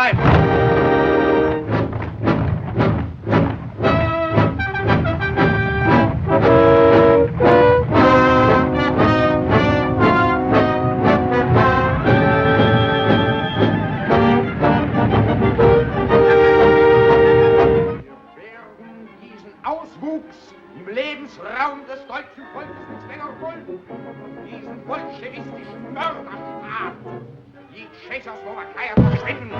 alive. Auswuchs im Lebensraum des deutschen Volkes nicht länger dulden. Diesen bolschewistischen Mörderstaat. Die Tschechoslowakei verschwinden.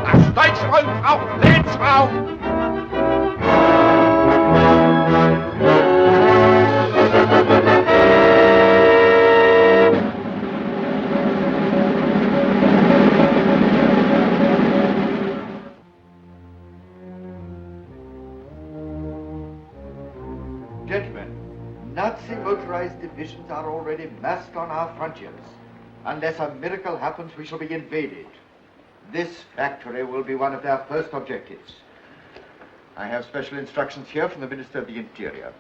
Das deutsche Volk braucht Lebensraum. Gentlemen, Nazi motorized divisions are already massed on our frontiers. Unless a miracle happens, we shall be invaded. This factory will be one of their first objectives. I have special instructions here from the Minister of the Interior.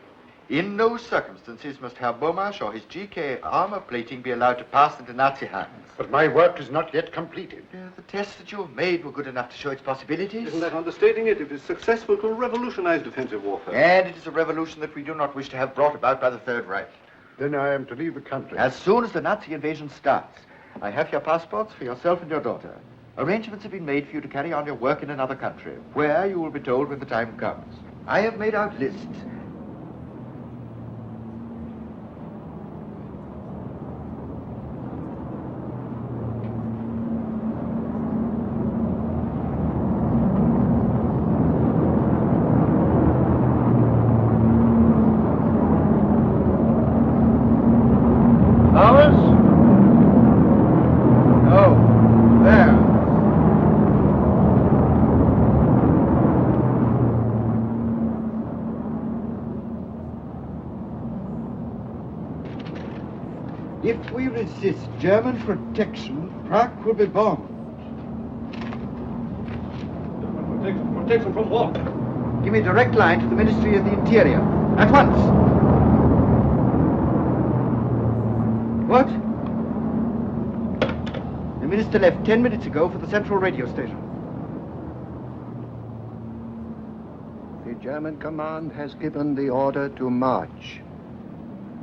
In no circumstances must Herr Beaumarchais or his GK armor plating be allowed to pass into Nazi hands. But my work is not yet completed. The tests that you have made were good enough to show its possibilities. Isn't that understating it? If it's successful, it will revolutionize defensive warfare. And it is a revolution that we do not wish to have brought about by the Third Reich. Then I am to leave the country. As soon as the Nazi invasion starts, I have your passports for yourself and your daughter. Arrangements have been made for you to carry on your work in another country, where you will be told when the time comes. I have made out lists. If we resist German protection, Prague will be bombed. Protection from what? Give me a direct line to the Ministry of the Interior. At once. What? The minister left 10 minutes ago for the central radio station. The German command has given the order to march.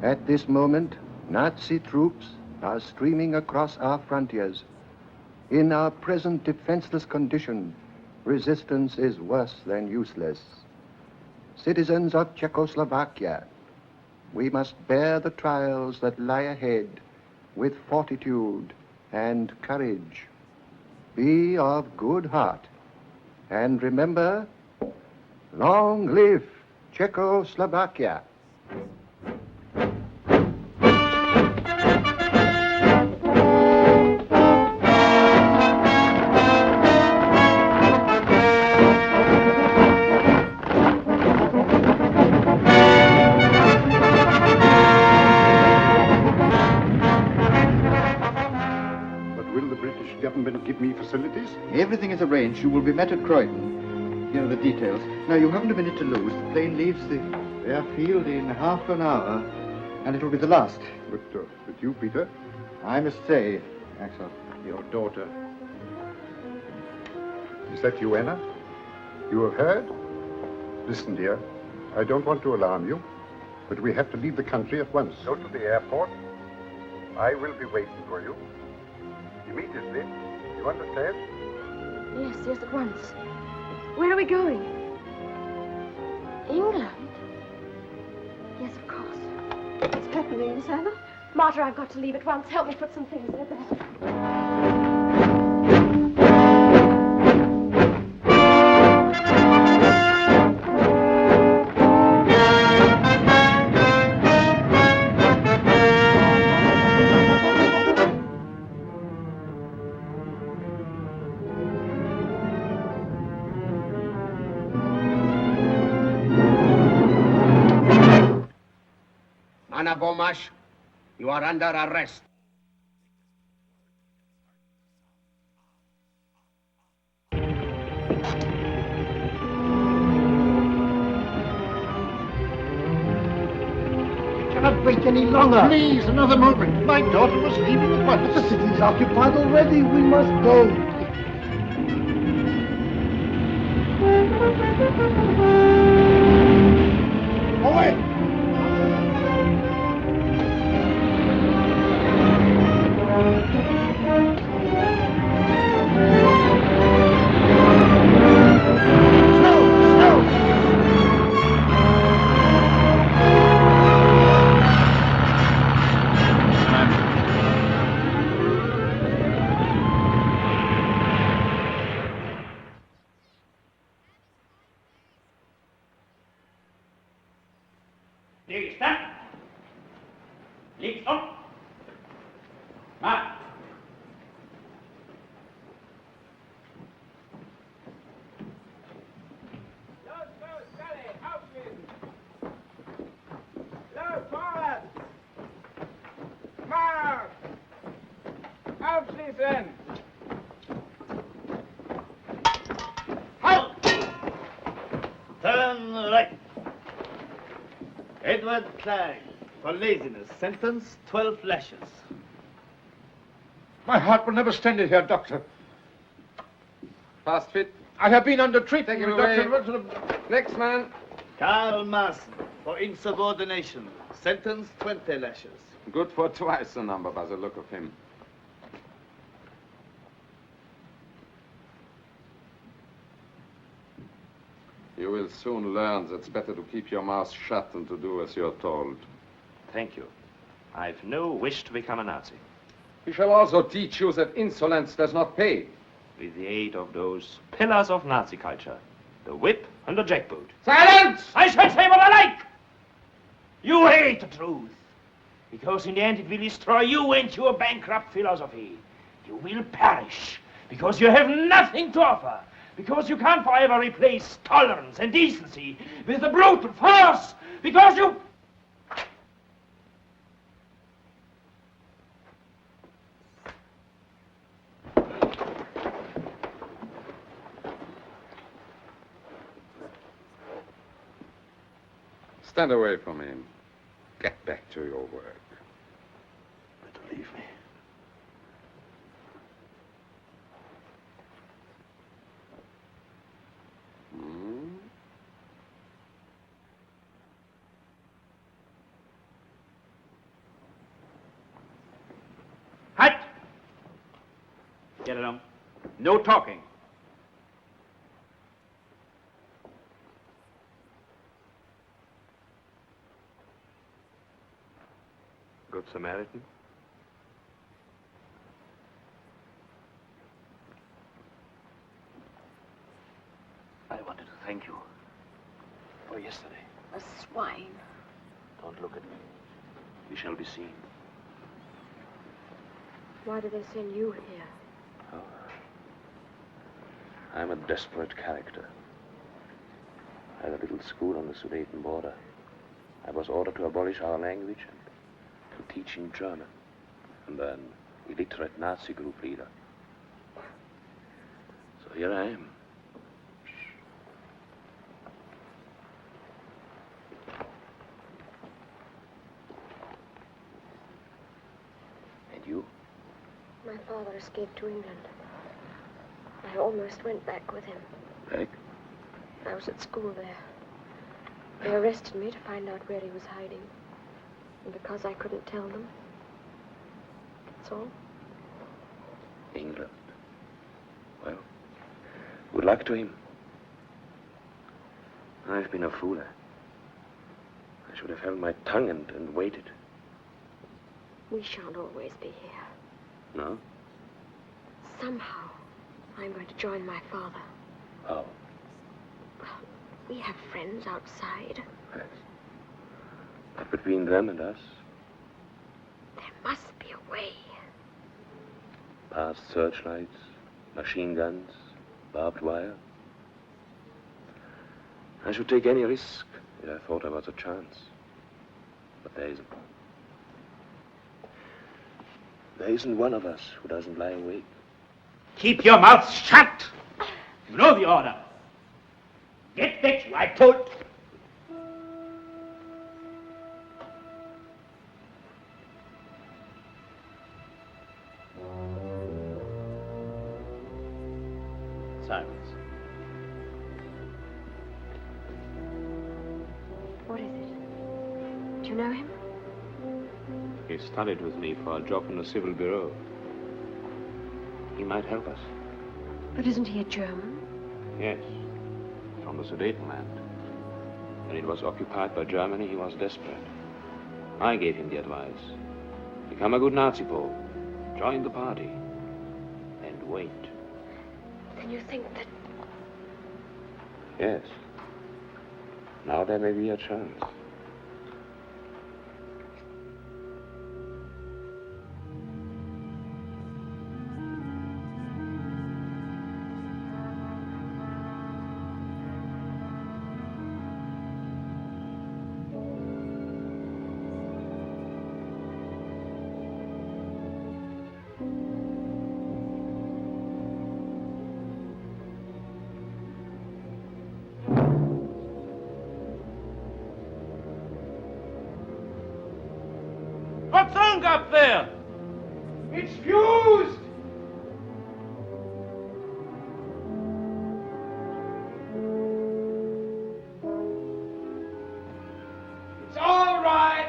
At this moment, Nazi troops are streaming across our frontiers. In our present defenseless condition, resistance is worse than useless. Citizens of Czechoslovakia, we must bear the trials that lie ahead with fortitude and courage. Be of good heart, and remember, long live Czechoslovakia. Give me facilities? Everything is arranged. You will be met at Croydon. Here are the details. Now, you haven't a minute to lose. The plane leaves the airfield in half an hour, and it will be the last. But you, Peter? I must say, Axel. Your daughter. Is that you, Anna? You have heard? Listen, dear. I don't want to alarm you, but we have to leave the country at once. Go to the airport. I will be waiting for you. Immediately. You understand? Yes, at once. Where are we going? England? Yes, of course. What's happening, Miss Anna? Martha, I've got to leave at once. Help me put some things in a bag. Anna Beaumarchais, you are under arrest. Cannot wait any longer. Please, another moment. My daughter was leaving at once. The city is occupied already. We must go. Away! Stillstand! Links op! Maar! Los, Kalle, aufschließen! Los, vorwärts! Marsch! Aufschließen! Halt! Turn right. Edward Klein, for laziness, sentence 12 lashes. My heart will never stand it here, Doctor. Fast fit. I have been under treatment, Take him away. Doctor. Next man. Karl Maaßen, for insubordination, sentence 20 lashes. Good for twice the number by the look of him. You will soon learn that it's better to keep your mouth shut than to do as you're told. Thank you. I've no wish to become a Nazi. We shall also teach you that insolence does not pay. With the aid of those pillars of Nazi culture, the whip and the jackboot. Silence! I shall say what I like! You hate the truth. Because in the end it will destroy you and your bankrupt philosophy. You will perish. Because you have nothing to offer. Because you can't forever replace tolerance and decency with the brutal force. Because you... Stand away from him. Get back to your work. Better leave me. Halt! Get along. No talking. Good Samaritan. I wanted to thank you for yesterday. A swine. Don't look at me. We shall be seen. Why did they send you here? Oh. I'm a desperate character. I had a little school on the Sudeten border. I was ordered to abolish our language and to teach in German. And an illiterate Nazi group leader. So here I am. And you? My father escaped to England. I almost went back with him. Back? I was at school there. They arrested me to find out where he was hiding. And because I couldn't tell them, that's all. England. Well, good luck to him. I've been a fool. I should have held my tongue and waited. We shan't always be here. No? Somehow, I'm going to join my father. How? We have friends outside. Yes. But between them and us, There must be a way. past searchlights, machine guns, barbed wire. I should take any risk if I thought I was a chance. But there isn't. There isn't one of us who doesn't lie awake. Keep your mouth shut! You know the order. Get back, I told. Silence. You know him? He studied with me for a job in the civil bureau. He might help us. But isn't he a German? Yes, from the Sudetenland. When it was occupied by Germany, he was desperate. I gave him the advice. Become a good Nazi Pole. Join the party. And wait. Then you think that... Yes. Now there may be a chance. What's wrong up there? It's fused! It's all right!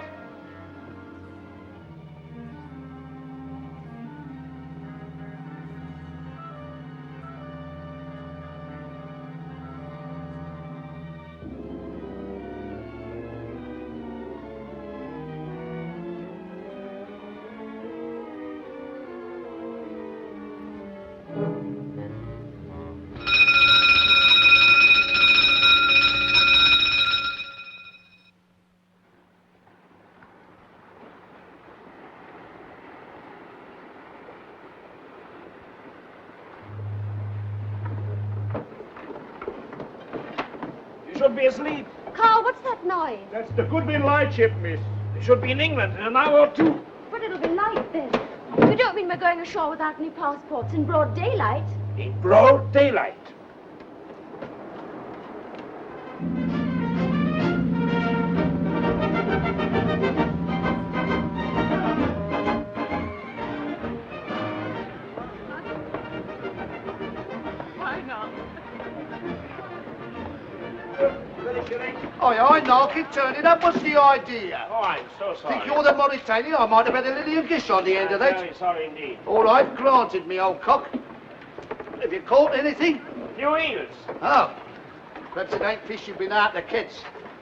You should be asleep. Carl, what's that noise? That's the Goodwin lightship, miss. You should be in England in an hour or two. But it'll be light then. You don't mean we're going ashore without any passports in broad daylight? In broad daylight. I know, keep turning up. What's the idea? Oh, I'm so sorry. Think you're the Mauritanian? I might have had a little gish on the end of that. Very sorry indeed. All right, granted, me old cock. Have you caught anything? Few eels. Oh, perhaps it ain't fish you've been out to catch.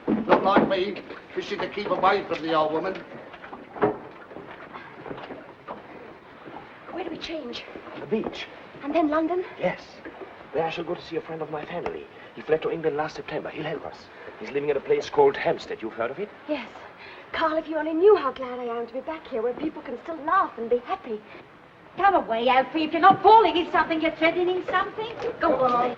Not like me, fishing to keep away from the old woman. Where do we change? The beach. And then London? Yes. There I shall go to see a friend of my family. He fled to England last September. He'll help us. He's living at a place called Hampstead. You've heard of it? Yes. Carl, if you only knew how glad I am to be back here where people can still laugh and be happy. Come away, Alfie. If you're not falling in something, you're threatening something. Go on.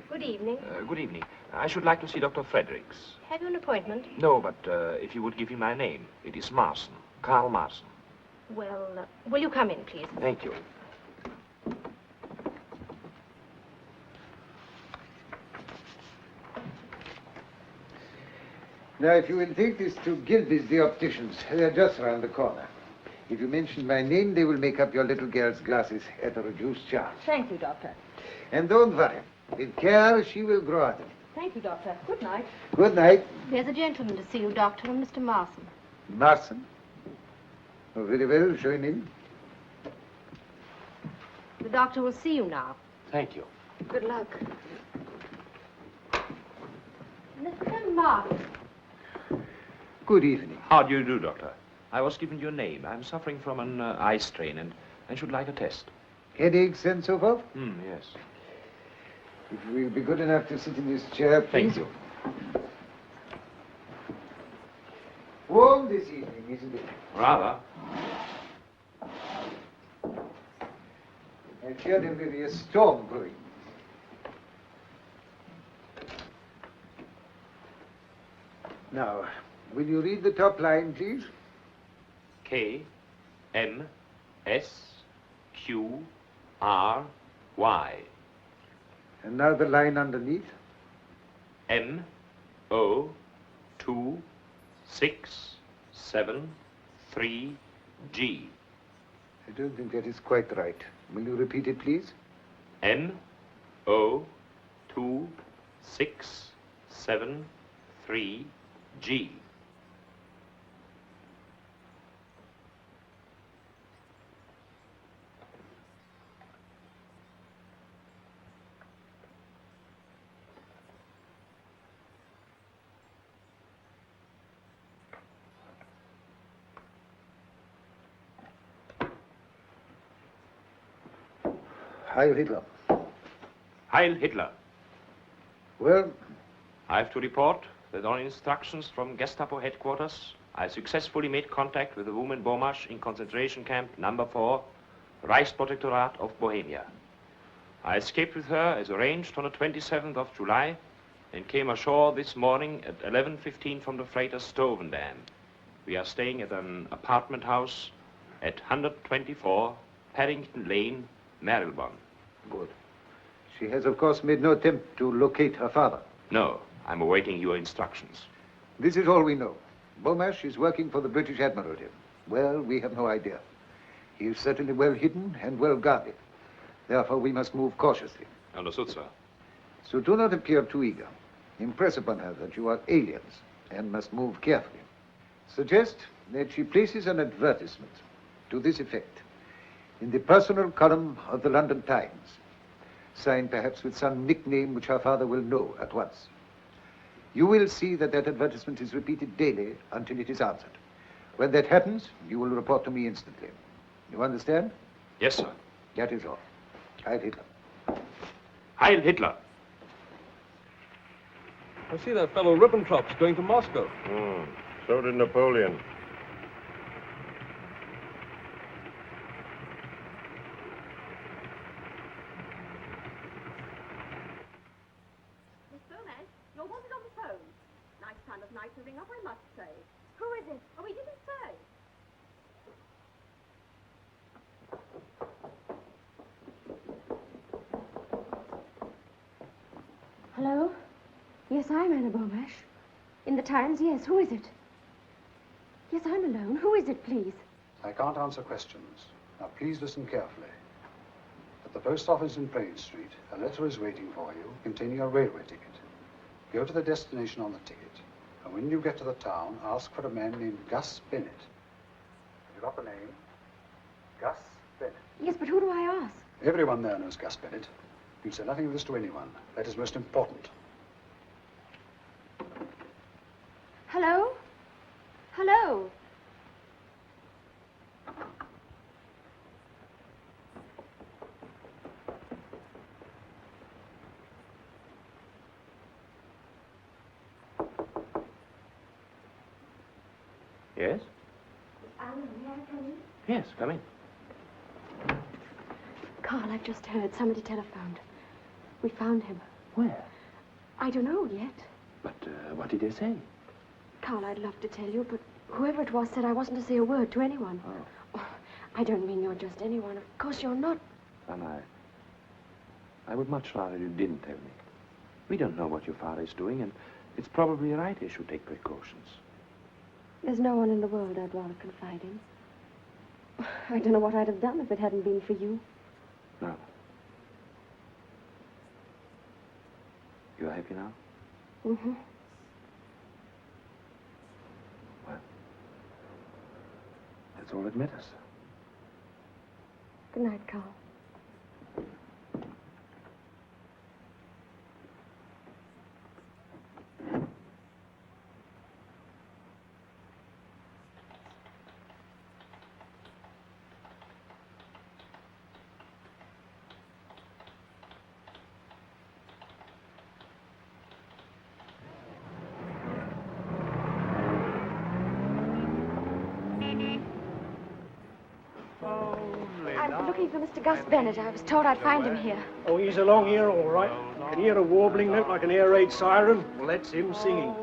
Good evening. Good evening. I should like to see Dr. Fredericks. Have you an appointment? No, but if you would give him my name. It is Marson. Karl Marson. Well, will you come in, please? Thank you. Now, if you will take this to Gilby's, the opticians, they're just round the corner. If you mention my name, they will make up your little girl's glasses at a reduced charge. Thank you, Doctor. And don't worry. With care, she will grow out of it. Thank you, Doctor. Good night. Good night. There's a gentleman to see you, Doctor, and Mr. Marson. Marson. Oh, very well. Show him in. The doctor will see you now. Thank you. Good luck. Mr. Marson. Good evening. How do you do, Doctor? I was given your name. I'm suffering from an eye strain and should like a test. Headaches and so forth? Yes. If you will be good enough to sit in this chair, please. Thank you. Warm this evening, isn't it? Rather. I fear there may be a storm brewing. Now, will you read the top line, please? K, M, S, Q, R, Y. And now the line underneath. M, M0267 I don't think that is quite right. Will you repeat it, please? M0267 Heil Hitler. Heil Hitler. Well, I have to report that on instructions from Gestapo headquarters, I successfully made contact with the woman Bomash in concentration camp number 4, Reichsprotektorat of Bohemia. I escaped with her as arranged on the 27th of July and came ashore this morning at 11:15 from the freighter Stovendam. We are staying at an apartment house at 124 Paddington Lane, Marylebone. good. She has, of course, made no attempt to locate her father. No, I'm awaiting your instructions. This is all we know. Bomash is working for the British Admiralty. Well, we have no idea. He is certainly well hidden and well guarded. Therefore, we must move cautiously. Understood, sir. So do not appear too eager. Impress upon her that you are aliens and must move carefully. Suggest that she places an advertisement to this effect in the personal column of the London Times, signed perhaps with some nickname which her father will know at once. You will see that that advertisement is repeated daily until it is answered. When that happens, you will report to me instantly. You understand? Yes, sir. That is all. Heil Hitler. Heil Hitler. I see that fellow Ribbentrop's going to Moscow. So did Napoleon. Miss Gomez, you're wanted on the phone. Nice time of night to ring up, I must say. Who is it? Oh, he didn't say. Hello? Yes, I'm Anna Bomash. In the Times, yes. Who is it? Yes, I'm alone. Who is it, please? I can't answer questions. Now, please listen carefully. At the post office in Plain Street, a letter is waiting for you containing a railway ticket. Go to the destination on the ticket, and when you get to the town, ask for a man named Gus Bennett. Have you got the name? Gus Bennett. Yes, but who do I ask? Everyone there knows Gus Bennett. You say nothing of this to anyone. That is most important. Hello? Hello? Yes? Anna, may I come in? Yes, come in. Carl, I've just heard. Somebody telephoned. We found him. Where? I don't know yet. But what did they say? Carl, I'd love to tell you, but whoever it was said I wasn't to say a word to anyone. Oh, I don't mean you're just anyone. Of course you're not. And I would much rather you didn't tell me. We don't know what your father is doing, and it's probably right he should take precautions. There's no one in the world I'd rather confide in. I don't know what I'd have done if it hadn't been for you. No. You're happy now? Mm-hmm. Well, that's all that matters. Good night, Carl. I'm looking for Mr. Gus Bennett. I was told I'd find him here. Oh, he's along here, all right. Can hear a warbling note like an air raid siren? Well, that's him singing.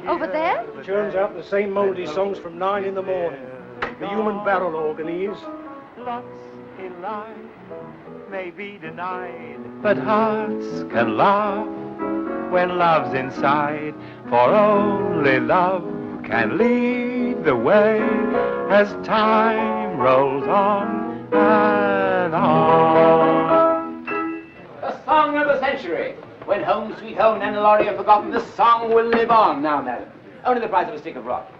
Over there? Churns out the same mouldy songs from 9 in the morning. The human barrel organ he is. Lots in life may be denied, but hearts can laugh when love's inside, for only love can lead the way as time rolls on and on. The song of the century. When home, sweet home, and the lorry are forgotten, the song will live on. Now, madam, only the price of a stick of rock.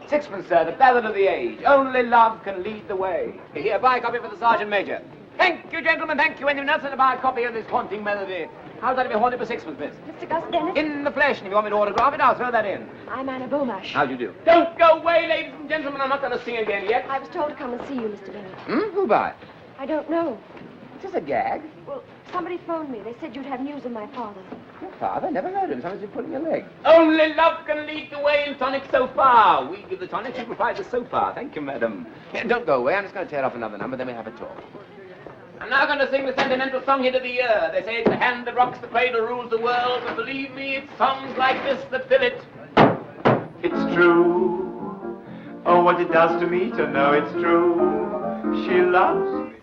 Sixpence, sir, the ballad of the age. Only love can lead the way. Here, buy a copy for the Sergeant Major. Thank you, gentlemen, thank you. And you Nelson to buy a copy of this haunting melody. How's that to be haunted for sixpence, miss? Mr. Gus Bennett? In the flesh, and if you want me to autograph it, I'll throw that in. I'm Anna Beaumarsh. How do you do? Don't go away, ladies and gentlemen. I'm not going to sing again yet. I was told to come and see you, Mr. Bennett. Who by? I don't know. Is this a gag? Well, somebody phoned me. They said you'd have news of my father. Your father? Never heard of him. Somebody's been pulling your leg. Only love can lead the way in tonic so far. We give the tonic, you provide the so far. Thank you, madam. Yeah, don't go away. I'm just going to tear off another number, then we'll have a talk. I'm now going to sing the sentimental song hit of the year. They say it's the hand that rocks the cradle, rules the world. But believe me, it's songs like this that fill it. It's true. Oh, what it does to me to know it's true. She loves me.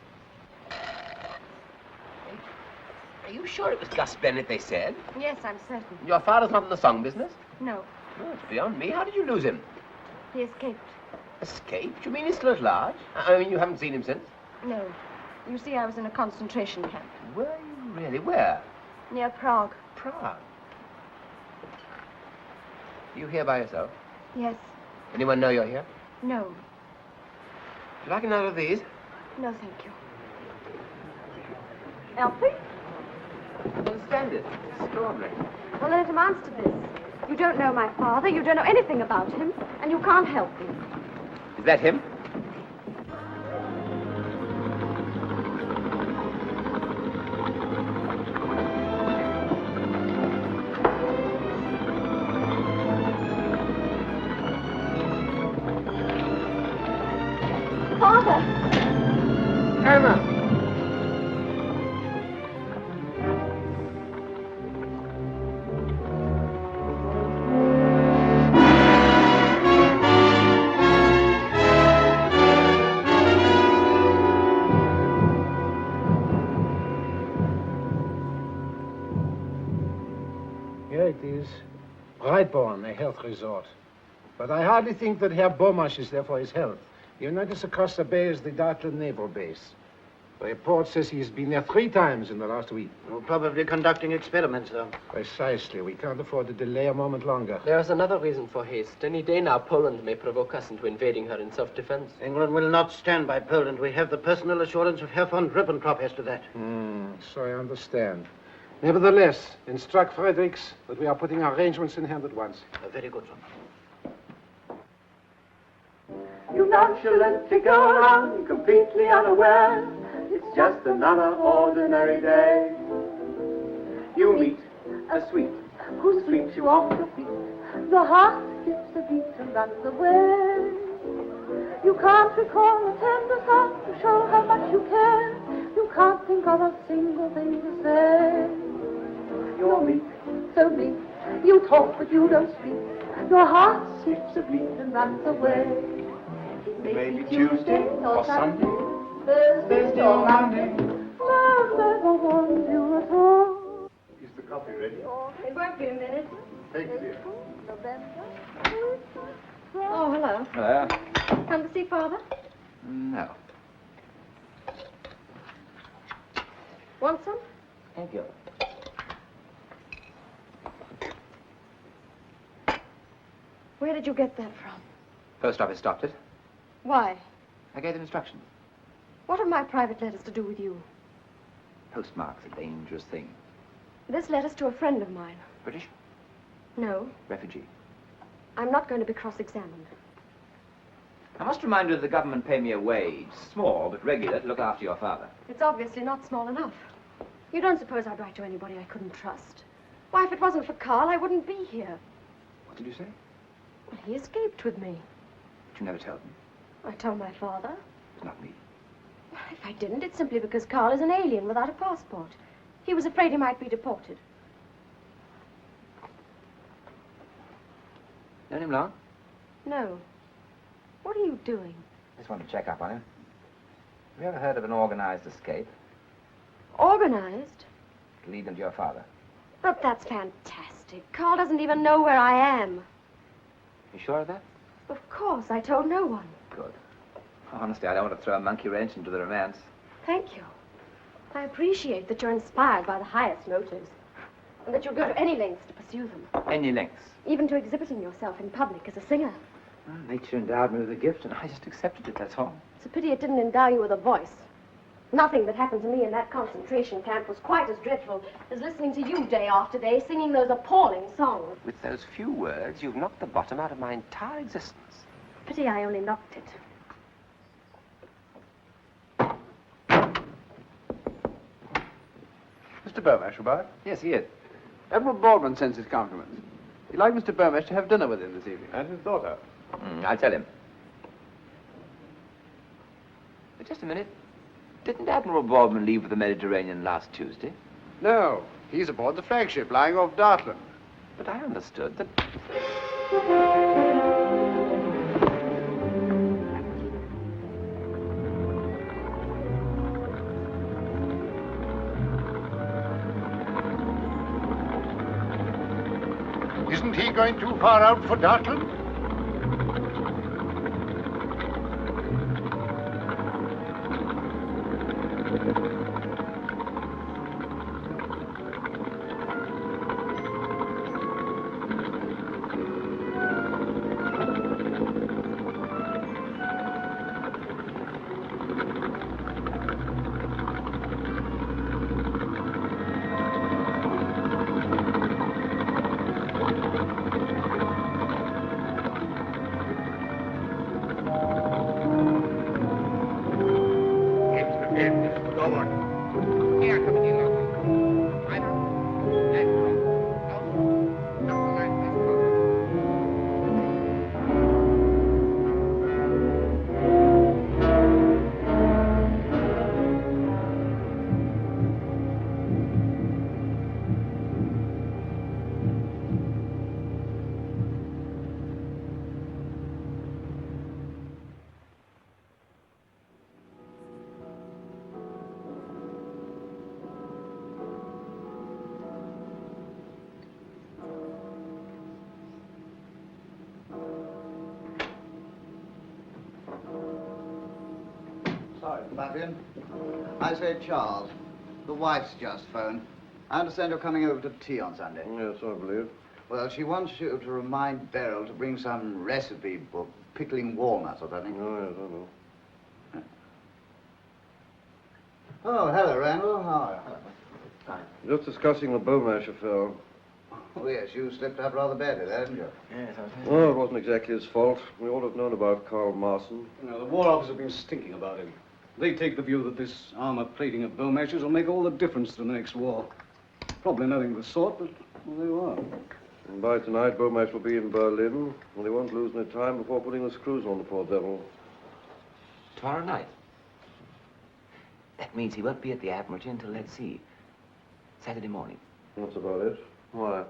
Are you sure it was Gus Bennett they said? Yes, I'm certain. Your father's not in the song business? No, Oh, it's beyond me. How did you lose him? he escaped. Escaped? You mean he's still at large? I mean, you haven't seen him since? No. You see, I was in a concentration camp. Were you really? Where? Near Prague. Prague. You here by yourself? Yes. Anyone know you're here? No. Would you like another of these? No, thank you. Elfie? I don't understand it. It's extraordinary. Well, then it amounts to this. You don't know my father, you don't know anything about him, and you can't help me. Is that him? Father! Anna! Here it is. Brightborn, a health resort. But I hardly think that Herr Beaumarsh is there for his health. You notice across the bay is the Dartland Naval Base. The report says he's been there 3 times in the last week. Well, probably conducting experiments, though. Precisely. We can't afford to delay a moment longer. There is another reason for haste. Any day now, Poland may provoke us into invading her in self-defense. England will not stand by Poland. We have the personal assurance of Herr von Ribbentrop as to that. So I understand. Nevertheless, instruct Fredericks that we are putting arrangements in hand at once. Very good, son. You nonchalantly go around completely unaware. It's just another ordinary day. You meet a sweet who sweeps you off your feet. The heart skips a beat and runs away. You can't recall a tender thought to show how much you care. You can't think of a single thing to say. You're meek, so bleak. You talk but you don't speak. Your heart skips a beat and runs away. Maybe Tuesday or Sunday, Thursday or Monday. Love never warned you at all. Is the coffee ready? It won't be a minute. Thanks, dear. Oh, hello. Hello. Come to see Father? No. Want some? Thank you. Where did you get that from? Post office stopped it. Why? I gave them instructions. What have my private letters to do with you? Postmark's a dangerous thing. This letter's to a friend of mine. British? No, Refugee. I'm not going to be cross-examined. I must remind you that the government pay me a wage, small but regular, to look after your father. It's obviously not small enough. You don't suppose I'd write to anybody I couldn't trust? Why, if it wasn't for Carl, I wouldn't be here. What did you say? Well, he escaped with me. But you never told me. I told my father. It's not me. Well, if I didn't, it's simply because Carl is an alien without a passport. He was afraid he might be deported. Known him long? No. What are you doing? Just want to check up on him. Have you ever heard of an organized escape? Organized? To lead them to your father. But that's fantastic. fantastic. Carl doesn't even know where I am. You sure of that? Of course, I told no one. Good. Honestly, I don't want to throw a monkey wrench into the romance. Thank you. I appreciate that you're inspired by the highest motives, and that you'll go to any lengths to pursue them, Any lengths. even to exhibiting yourself in public as a singer. Well, nature endowed me with a gift, and I just accepted it, that's all. It's a pity it didn't endow you with a voice. Nothing that happened to me in that concentration camp was quite as dreadful as listening to you day after day singing those appalling songs. With those few words, you've knocked the bottom out of my entire existence. Pity I only knocked it. Mr. Burmash about? Yes, he is. Admiral Baldwin sends his compliments. He'd like Mr. Burmash to have dinner with him this evening. And his daughter. I'll tell him. But just a minute. Didn't Admiral Baldwin leave for the Mediterranean last Tuesday? No, he's aboard the flagship lying off Dartland. But I understood that... Isn't he going too far out for Dartland? Sorry, Fabian. I say, Charles, the wife's just phoned. I understand you're coming over to tea on Sunday. Yes, I believe. Well, she wants you to remind Beryl to bring some recipe book, pickling walnuts or something. Oh, yes, I know. Oh, hello, Randall. How are you? Fine. Just discussing the Beaumarsh affair. Oh, yes, you slipped up rather badly there, didn't you? Yes, Oh, it wasn't exactly his fault. We all have known about Karl Marson. No, the War Office have been stinking about him. They take the view that this armor plating of Beaumarch's will make all the difference to the next war. Probably nothing of the sort, but well, there you are. And by tonight, Beaumarch will be in Berlin, and they won't lose any time before putting the screws on the poor devil. Tomorrow night. That means he won't be at the Admiralty until, let's see, Saturday morning. That's about it. Why?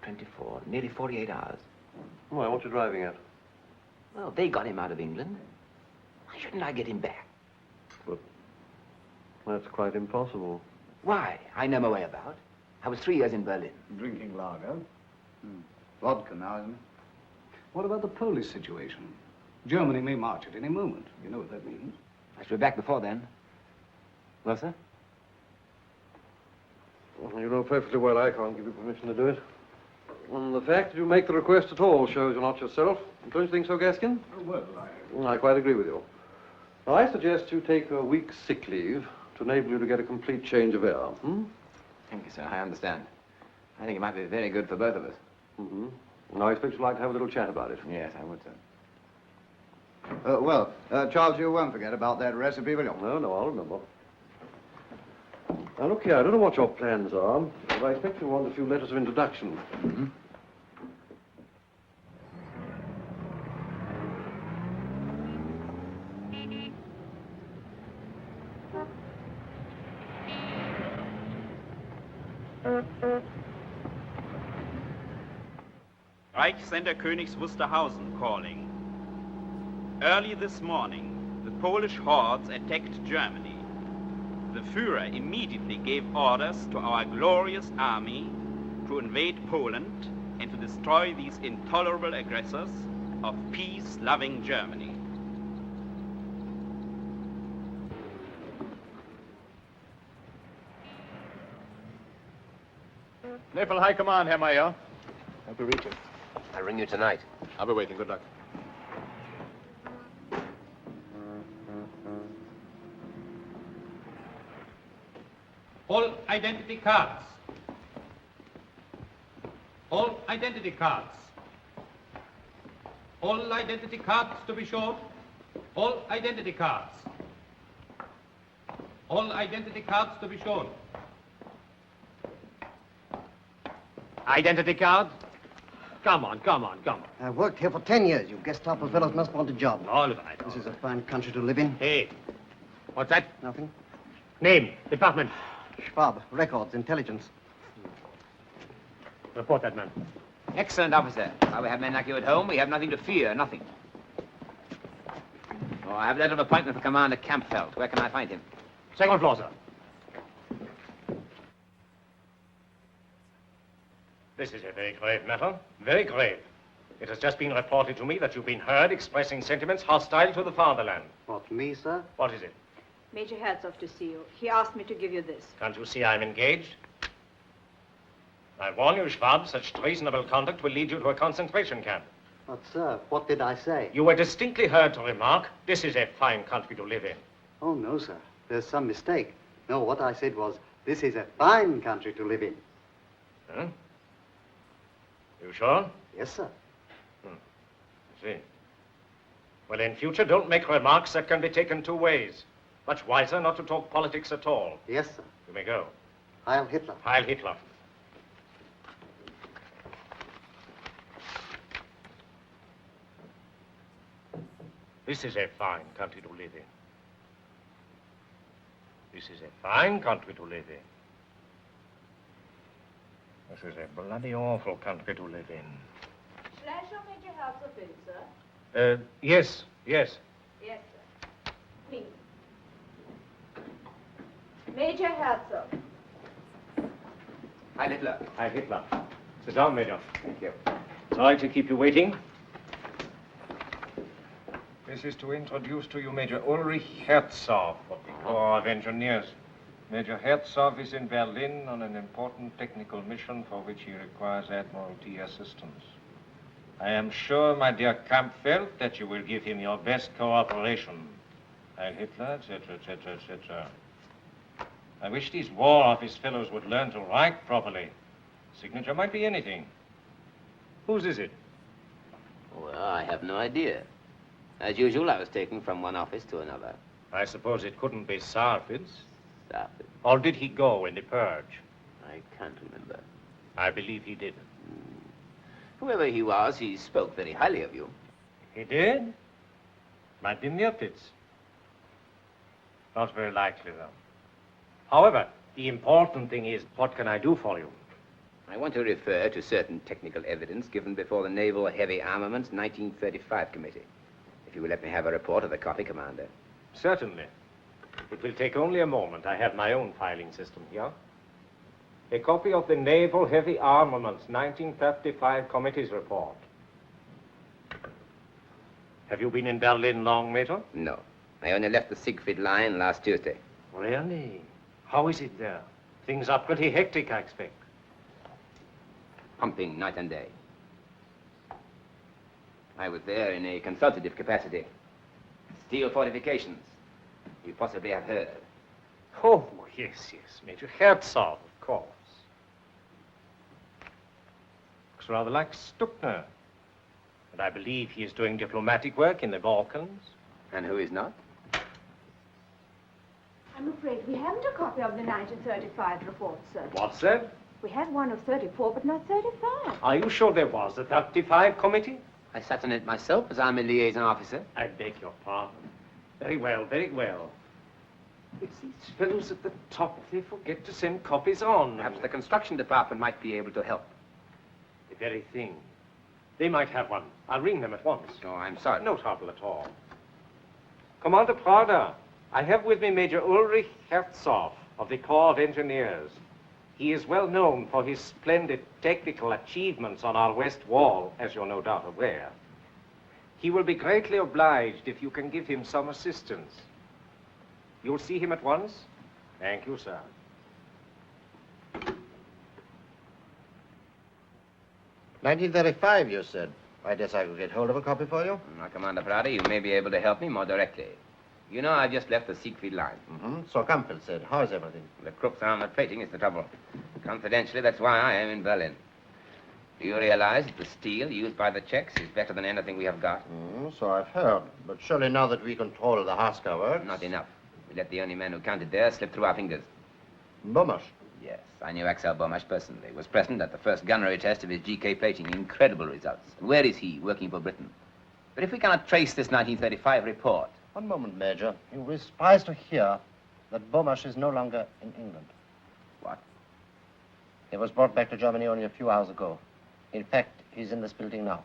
24, nearly 48 hours. Why, what you driving at? Well, they got him out of England. Why shouldn't I get him back? But that's quite impossible. Why? I know my way about. I was 3 years in Berlin. Drinking lager. Vodka now, isn't it? What about the Polish situation? Germany may march at any moment. You know what that means. I should be back before then. Well, sir? Well, you know perfectly well I can't give you permission to do it. And the fact that you make the request at all shows you're not yourself. Don't you think so, Gaskin? Oh, well, I quite agree with you. Now, I suggest you take a week's sick leave to enable you to get a complete change of air. Thank you, sir. I understand. I think it might be very good for both of us. Mm-hmm. And I expect you'd like to have a little chat about it. Yes, I would, sir. Charles, you won't forget about that recipe, will you? No, I'll remember. Now, look here, I don't know what your plans are, but I expect you'll want a few letters of introduction. Mm-hmm. Reichssender Königs Wusterhausen calling. Early this morning, the Polish hordes attacked Germany. The Führer immediately gave orders to our glorious army to to invade Poland and to destroy these intolerable aggressors of peace-loving Germany. Naval High Command, Herr Mayer. Hope we reach it. I'll ring you tonight. I'll be waiting. Good luck. All identity cards. All identity cards. All identity cards to be shown. All identity cards. All identity cards to be shown. Identity card? Come on. I've worked here for 10 years. You Gestapo fellows must want a job. All right. This is a fine country to live in. Hey, what's that? Nothing. Name, department. Schwab, records, intelligence. Report that man. Excellent, officer. While we have men like you at home, we have nothing to fear, nothing. Oh, I have a letter of appointment for Commander Kampfeld. Where can I find him? Second floor, sir. This is a very grave matter. Very grave. It has just been reported to me that you've been heard expressing sentiments hostile to the fatherland. What, me, sir? What is it? Major Herzog to see you. He asked me to give you this. Can't you see I'm engaged? I warn you, Schwab, such treasonable conduct will lead you to a concentration camp. But, sir, what did I say? You were distinctly heard to remark, this is a fine country to live in. Oh, no, sir. There's some mistake. No, what I said was, this is a fine country to live in. Huh? You sure? Yes, sir. I see. Well, in future, don't make remarks that can be taken two ways. Much wiser not to talk politics at all. Yes, sir. You may go. Heil Hitler. Heil Hitler. This is a fine country to live in. This is a fine country to live in. This is a bloody awful country to live in. Shall I show Major Herzog in, sir? Yes. Yes, sir. Please. Major Herzog. Heil Hitler. Heil Hitler. Sit down, Major. Thank you. Sorry to keep you waiting. This is to introduce to you Major Ulrich Herzog of the Corps of Engineers. Major Herzog is in Berlin on an important technical mission for which he requires Admiralty assistance. I am sure, my dear Kampfeld, that you will give him your best cooperation. Heil Hitler, etc., etc., etc. I wish these War Office fellows would learn to write properly. Signature might be anything. Whose is it? Well, I have no idea. As usual, I was taken from one office to another. I suppose it couldn't be Sarford's. Sarford. Or did he go in the purge? I can't remember. I believe he did. Whoever he was, he spoke very highly of you. He did? Might be Mirpitz. Not very likely, though. However, the important thing is, what can I do for you? I want to refer to certain technical evidence given before the Naval Heavy Armaments 1935 Committee. If you will let me have a report of the copy, Commander. Certainly. It will take only a moment. I have my own filing system here. A copy of the Naval Heavy Armaments 1935 Committee's report. Have you been in Berlin long, Major? No. I only left the Siegfried Line last Tuesday. Really? How is it there? Things are pretty hectic, I expect. Pumping night and day. I was there in a consultative capacity. Steel fortifications. You possibly have heard. Oh, yes, Major Herzog, of course. Looks rather like Stuckner. And I believe he is doing diplomatic work in the Balkans. And who is not? I'm afraid we haven't a copy of the 1935 report, sir. What's that? We had one of 34, but not 35. Are you sure there was a 35 committee? I sat on it myself, as I'm a liaison officer. I beg your pardon. Very well, very well. It's these fellows at the top. They forget to send copies on. Perhaps the construction department might be able to help. The very thing. They might have one. I'll ring them at once. Oh, I'm sorry. No trouble at all. Commander Prada, I have with me Major Ulrich Herzog of the Corps of Engineers. He is well known for his splendid technical achievements on our west wall, as you're no doubt aware. He will be greatly obliged if you can give him some assistance. You'll see him at once? Thank you, sir. $1935, you said. I guess I could get hold of a copy for you. Now, Commander Prada, you may be able to help me more directly. You know, I've just left the Siegfried line. So Campbell said. How's everything? The Krupp's armored plating is the trouble. Confidentially, that's why I am in Berlin. Do you realize that the steel used by the Czechs is better than anything we have got? So I've heard. But surely now that we control the Haska works... Not enough. We let the only man who counted there slip through our fingers. Bomash? Yes, I knew Axel Bomash personally. Was present at the first gunnery test of his GK plating. Incredible results. And where is he, working for Britain? But if we cannot trace this 1935 report... One moment, Major. You'll be surprised to hear that Bomash is no longer in England. What? He was brought back to Germany only a few hours ago. In fact, he's in this building now.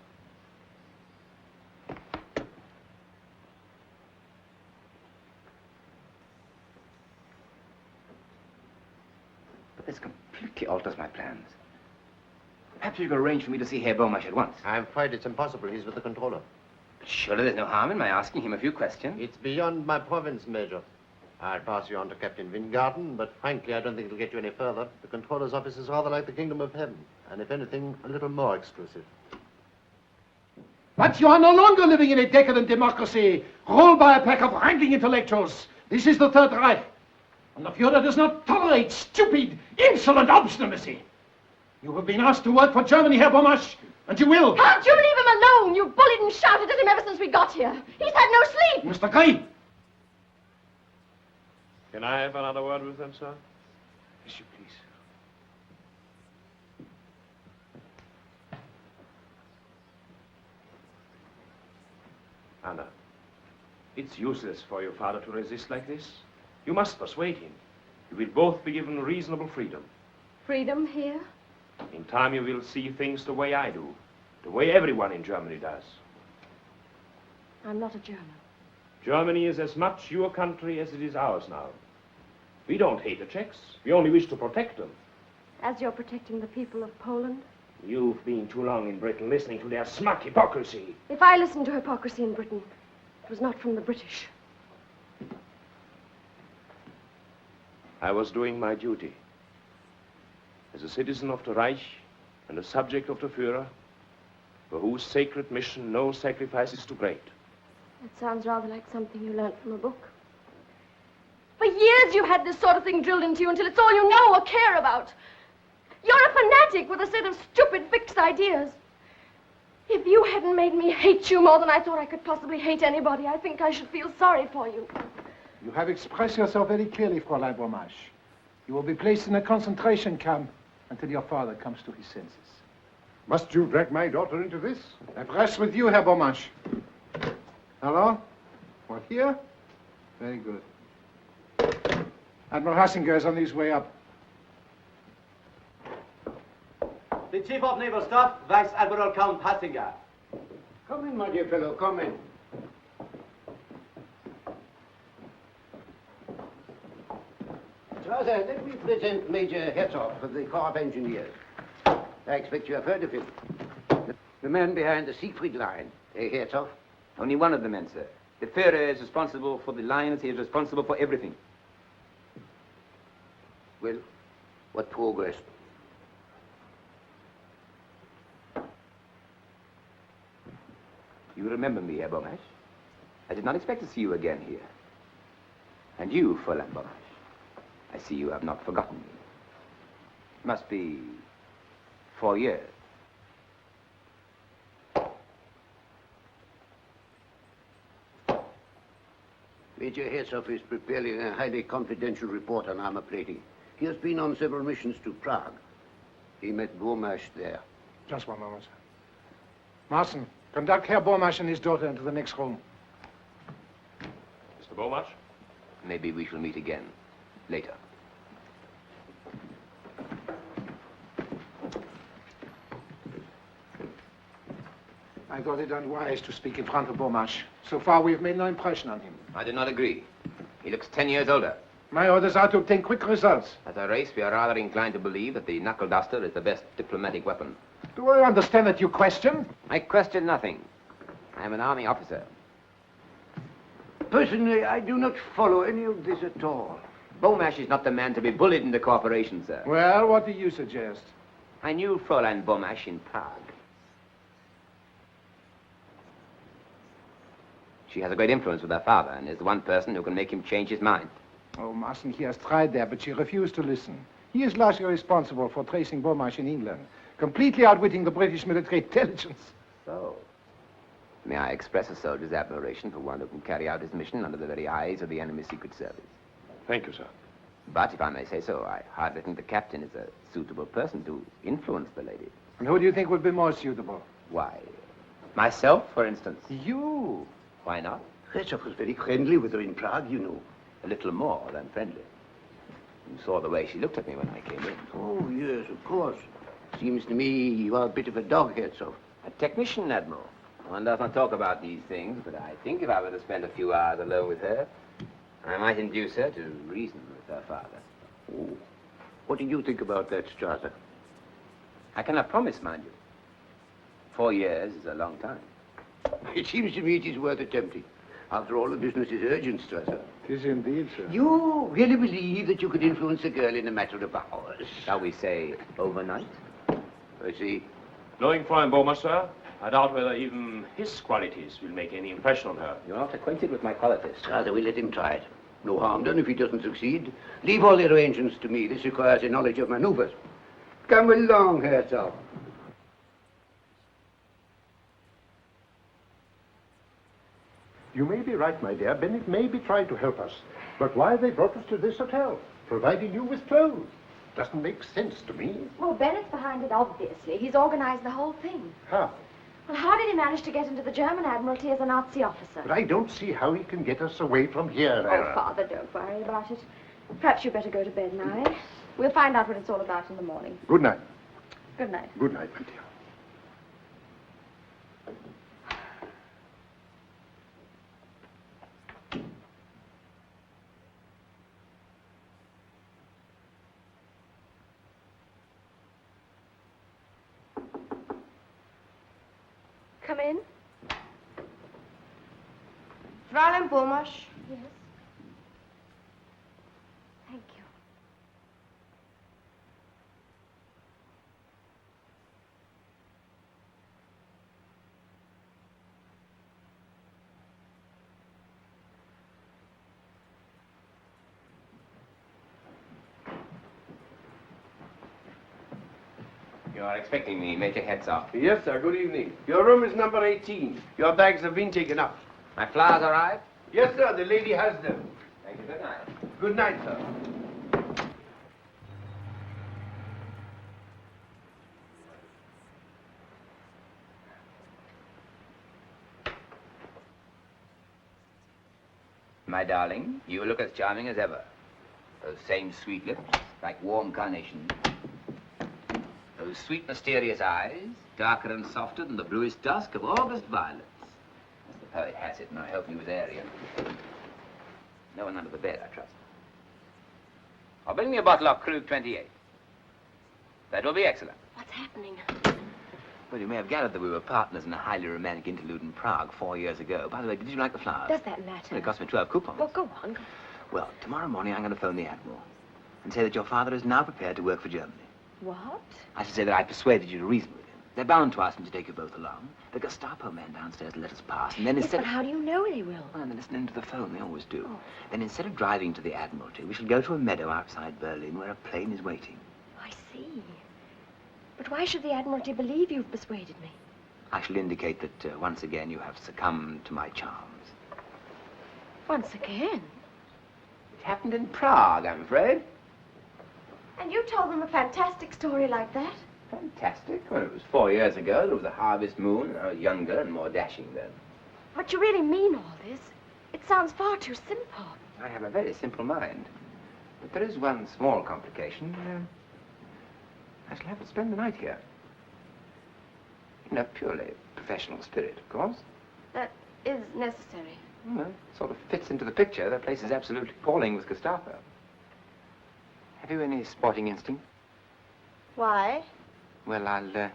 But this completely alters my plans. Perhaps you could arrange for me to see Herr Bomash at once. I'm afraid it's impossible. He's with the controller. But surely there's no harm in my asking him a few questions. It's beyond my province, Major. I'll pass you on to Captain Wingarden, but frankly, I don't think it'll get you any further. The controller's office is rather like the kingdom of heaven, and if anything, a little more exclusive. But you are no longer living in a decadent democracy, ruled by a pack of wrangling intellectuals. This is the Third Reich, and the Führer does not tolerate stupid, insolent obstinacy. You have been asked to work for Germany, Herr Bomash, and you will. Can't you leave him alone? You bullied and shouted at him ever since we got here. He's had no sleep. Mr. Gray. Can I have another word with them, sir? Yes, you please. Anna, it's useless for your father to resist like this. You must persuade him. You will both be given reasonable freedom. Freedom here? In time, you will see things the way I do, the way everyone in Germany does. I'm not a German. Germany is as much your country as it is ours now. We don't hate the Czechs. We only wish to protect them. As you're protecting the people of Poland? You've been too long in Britain listening to their smug hypocrisy. If I listened to hypocrisy in Britain, it was not from the British. I was doing my duty. As a citizen of the Reich and a subject of the Führer, for whose sacred mission no sacrifice is too great. That sounds rather like something you learned from a book. For years you had this sort of thing drilled into you until it's all you know or care about. You're a fanatic with a set of stupid, fixed ideas. If you hadn't made me hate you more than I thought I could possibly hate anybody, I think I should feel sorry for you. You have expressed yourself very clearly, Fräulein Bomash. You will be placed in a concentration camp until your father comes to his senses. Must you drag my daughter into this? That rests with you, Herr Bomash. Hello? What, here? Very good. Admiral Hassinger is on his way up. The Chief of Naval Staff, Vice Admiral Count Hassinger. Come in, my dear fellow, come in. Strasser, let me present Major Herzog of the Corps of Engineers. I expect you have heard of him. The man behind the Siegfried line. Herzog? Only one of the men, sir. The Führer is responsible for the lines. He is responsible for everything. Well, what progress? You remember me, Herr Bomash? I did not expect to see you again here. And you, Fräulein Bomash, I see you have not forgotten me. Must be 4 years. Major Herzog is preparing a highly confidential report on armor plating. He has been on several missions to Prague. He met Bomash there. Just one moment, sir. Marson, conduct Herr Bomash and his daughter into the next room. Mr. Bomash? Maybe we shall meet again later. I thought it unwise to speak in front of Bomash. So far, we've made no impression on him. I do not agree. He looks 10 years older. My orders are to obtain quick results. As a race, we are rather inclined to believe that the knuckle duster is the best diplomatic weapon. Do I understand that you question? I question nothing. I am an army officer. Personally, I do not follow any of this at all. Beaumarchais is not the man to be bullied into cooperation, sir. Well, what do you suggest? I knew Fräulein Beaumarchais in Prague. She has a great influence with her father and is the one person who can make him change his mind. Oh, Marson, he has tried that, but she refused to listen. He is largely responsible for tracing Beaumarchais in England, completely outwitting the British military intelligence. So, may I express a soldier's admiration for one who can carry out his mission under the very eyes of the enemy's secret service? Thank you, sir. But if I may say so, I hardly think the captain is a suitable person to influence the lady. And who do you think would be more suitable? Why, myself, for instance. You? Why not? Khrushchev was very friendly with her in Prague, you know. A little more than friendly. You saw the way she looked at me when I came in. Oh, yes, of course. Seems to me you are a bit of a doghead, so. A technician, Admiral. One does not talk about these things, but I think if I were to spend a few hours alone with her, I might induce her to reason with her father. Oh. What did you think about that, Strasser? I cannot promise, mind you. 4 years is a long time. It seems to me it is worth attempting. After all, the business is urgent, Strasser. It is indeed, sir. You really believe that you could influence a girl in a matter of hours? Shall we say overnight? I see. Knowing Fräulein Beaumarchais, sir, I doubt whether even his qualities will make any impression on her. You're not acquainted with my qualities. Strasser, we'll let him try it. No harm done if he doesn't succeed. Leave all the arrangements to me. This requires a knowledge of maneuvers. Come along, Herzog. You may be right, my dear. Bennett may be trying to help us. But why they brought us to this hotel, providing you with clothes? Doesn't make sense to me. Well, Bennett's behind it, obviously. He's organized the whole thing. How? Well, how did he manage to get into the German Admiralty as a Nazi officer? But I don't see how he can get us away from here. Oh, Father, don't worry about it. Perhaps you'd better go to bed now, eh? We'll find out what it's all about in the morning. Good night. Good night. Good night, my dear. Come in. Fräulein Beaumarchais. Yes. Thank you. You are expecting me, Major Herzog. Yes, sir. Good evening. Your room is number 18. Your bags have been taken up. My flowers arrived? Yes, sir. The lady has them. Thank you. Good night. Good night, sir. My darling, you look as charming as ever. Those same sweet lips, like warm carnations. Those sweet, mysterious eyes, darker and softer than the bluest dusk of August violets. As the poet has it, and I hope he was Aryan. No one under the bed, I trust. Or bring me a bottle of Krug 28. That will be excellent. What's happening? Well, you may have gathered that we were partners in a highly romantic interlude in Prague 4 years ago. By the way, did you like the flowers? Does that matter? Well, it cost me 12 coupons. Well, go on. Well, tomorrow morning I'm going to phone the Admiral and say that your father is now prepared to work for Germany. What? I should say that I persuaded you to reason with him. They're bound to ask me to take you both along. The Gestapo man downstairs let us pass, and then Yes, instead but how do you know they will? Well, they're listening to the phone. They always do. Oh. Then instead of driving to the Admiralty, we shall go to a meadow outside Berlin where a plane is waiting. I see. But why should the Admiralty believe you've persuaded me? I shall indicate that once again you have succumbed to my charms. Once again? It happened in Prague, I'm afraid. And you told them a fantastic story like that? Fantastic. Well, it was 4 years ago. There was a harvest moon, and I was younger and more dashing then. But you really mean all this? It sounds far too simple. I have a very simple mind. But there is one small complication. I shall have to spend the night here. In a purely professional spirit, of course. That is necessary. Well, it sort of fits into the picture. The place is absolutely appalling with Gestapo. Have you any sporting instinct? Why? Well, I'll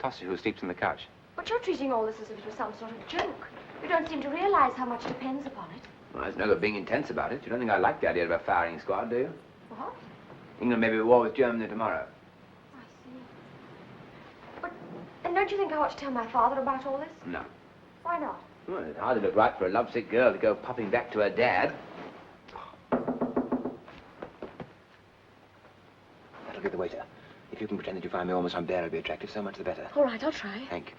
toss you who sleeps on the couch. But you're treating all this as if it was some sort of joke. You don't seem to realize how much depends upon it. Well, there's no good being intense about it. You don't think I like the idea of a firing squad, do you? What? England may be at war with Germany tomorrow. I see. But, and don't you think I ought to tell my father about all this? No. Why not? Well, it hardly look right for a lovesick girl to go popping back to her dad. That'll get the waiter. If you can pretend that you find me almost unbearably attractive, so much the better. All right, I'll try. Thank you.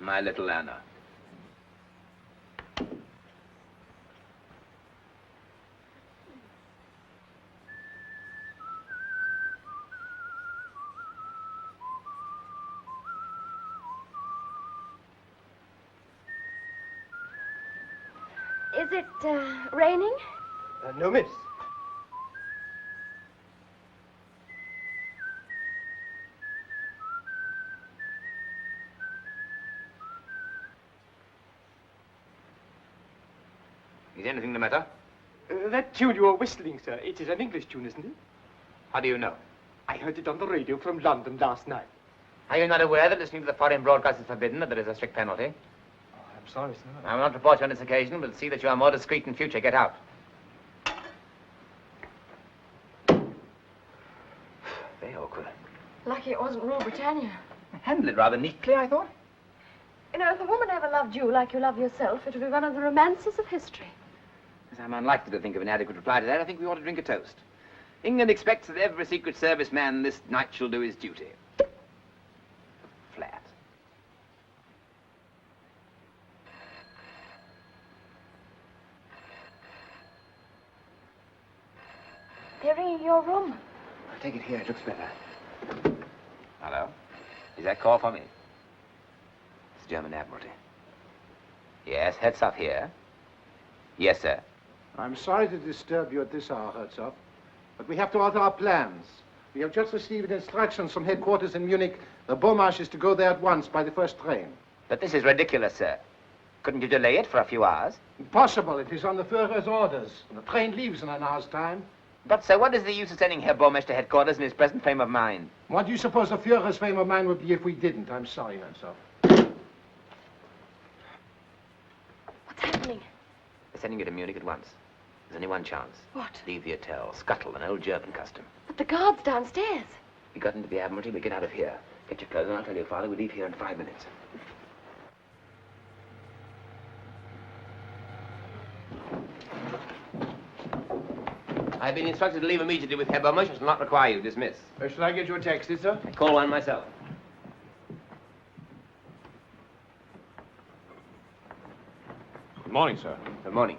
My little Anna. Is it, raining? No, miss. Is anything the matter? That tune you are whistling, sir, it is an English tune, isn't it? How do you know? I heard it on the radio from London last night. Are you not aware that listening to the foreign broadcast is forbidden, that there is a strict penalty? I'm sorry, sir. I will not report you on this occasion, but see that you are more discreet in future. Get out. Very awkward. Lucky it wasn't Rule Britannia. Handled it rather neatly, I thought. You know, if a woman ever loved you like you love yourself, it would be one of the romances of history. As I'm unlikely to think of an adequate reply to that, I think we ought to drink a toast. England expects that every Secret Service man this night shall do his duty. Flat. They're ringing your room. I'll take it here. It looks better. Hello? Is that call for me? It's German Admiralty. Yes, Herzog here. Yes, sir. I'm sorry to disturb you at this hour, Herzog, but we have to alter our plans. We have just received instructions from headquarters in Munich. The Beaumarch is to go there at once by the first train. But this is ridiculous, sir. Couldn't you delay it for a few hours? Impossible. It is on the Führer's orders. The train leaves in an hour's time. But, sir, what is the use of sending Herr Beaumarch to headquarters in his present frame of mind? What do you suppose the Führer's frame of mind would be if we didn't? I'm sorry, Herzog. What's happening? They're sending you to Munich at once. There's only one chance. What? Leave the hotel. Scuttle, an old German custom. But the guard's downstairs. We got into the Admiralty, we get out of here. Get your clothes on, I'll tell your father we leave here in 5 minutes. I've been instructed to leave immediately with Herr Beaumarch. I shall not require you. Dismiss. Shall I get you a taxi, sir? I call one myself. Good morning, sir. Good morning.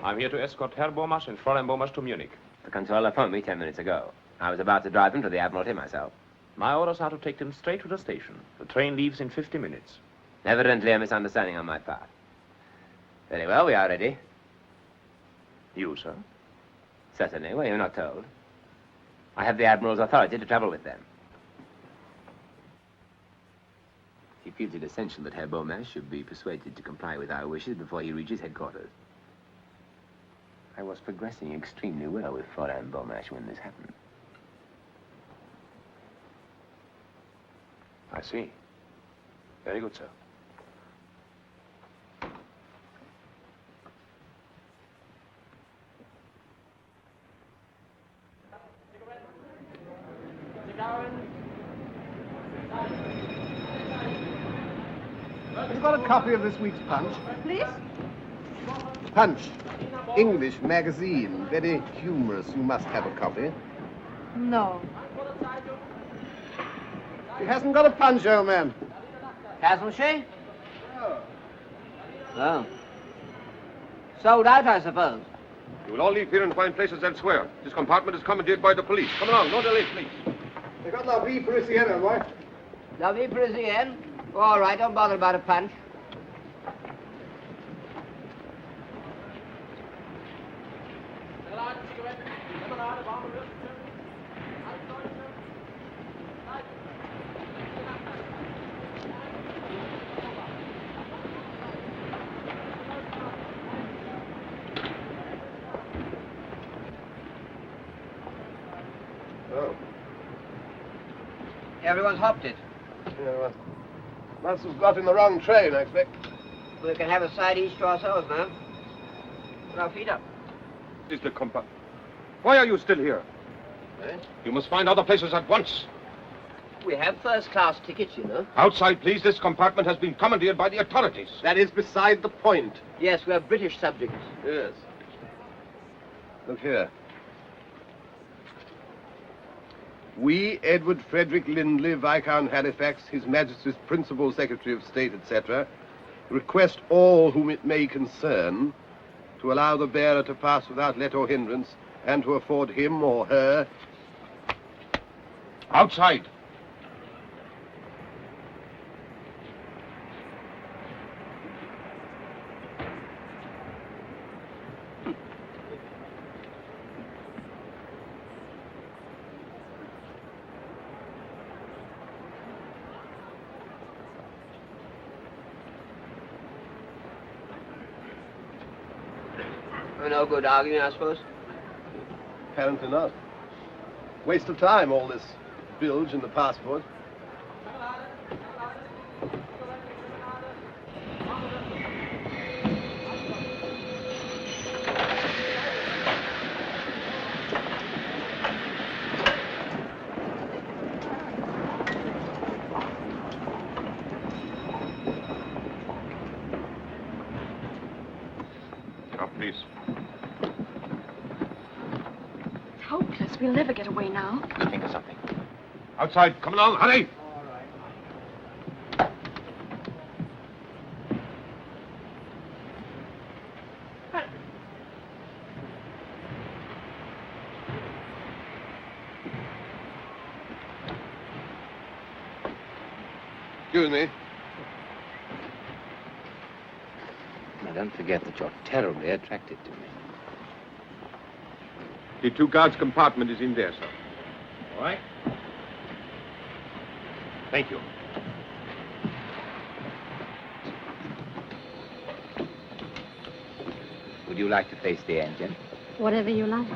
I'm here to escort Herr Beaumarch and Fräulein Beaumarch to Munich. The controller phoned me 10 minutes ago. I was about to drive them to the Admiralty myself. My orders are to take them straight to the station. The train leaves in 50 minutes. Evidently a misunderstanding on my part. Very well, we are ready. You, sir? Certainly. Well, you're not told. I have the Admiral's authority to travel with them. He feels it essential that Herr Beaumarch should be persuaded to comply with our wishes before he reaches headquarters. I was progressing extremely well with Fräulein Beaumarch when this happened. I see. Very good, sir. Have you got a copy of this week's Punch? Please? Punch. English magazine. Very humorous. You must have a copy. No. She hasn't got a punch, old man. Hasn't she? Oh. Sold out, I suppose. You will all leave here and find places elsewhere. This compartment is commandeered by the police. Come along, no delay, please. They got La Vie Parisienne, boy. La Vie Parisienne? All right, don't bother about a punch. Everyone's hopped it. Yeah, well, must have got in the wrong train, I expect. We can have a side each to ourselves now. Put our feet up. Is the compartment? Why are you still here? Eh? You must find other places at once. We have first-class tickets, you know. Outside, please. This compartment has been commandeered by the authorities. That is beside the point. Yes, we're British subjects. Yes. Look here. We, Edward Frederick Lindley, Viscount Halifax, His Majesty's Principal Secretary of State, etc., request all whom it may concern to allow the bearer to pass without let or hindrance and to afford him or her... Outside. No good arguing, I suppose. Apparently not. Waste of time, all this bilge in the passport. Now, please. It's hopeless. We'll never get away now. Think of something. Outside. Come along. Hurry. Excuse me. Now, don't forget that you're terribly attracted to me. The two guards' compartment is in there, sir. All right. Thank you. Would you like to face the engine? Whatever you like.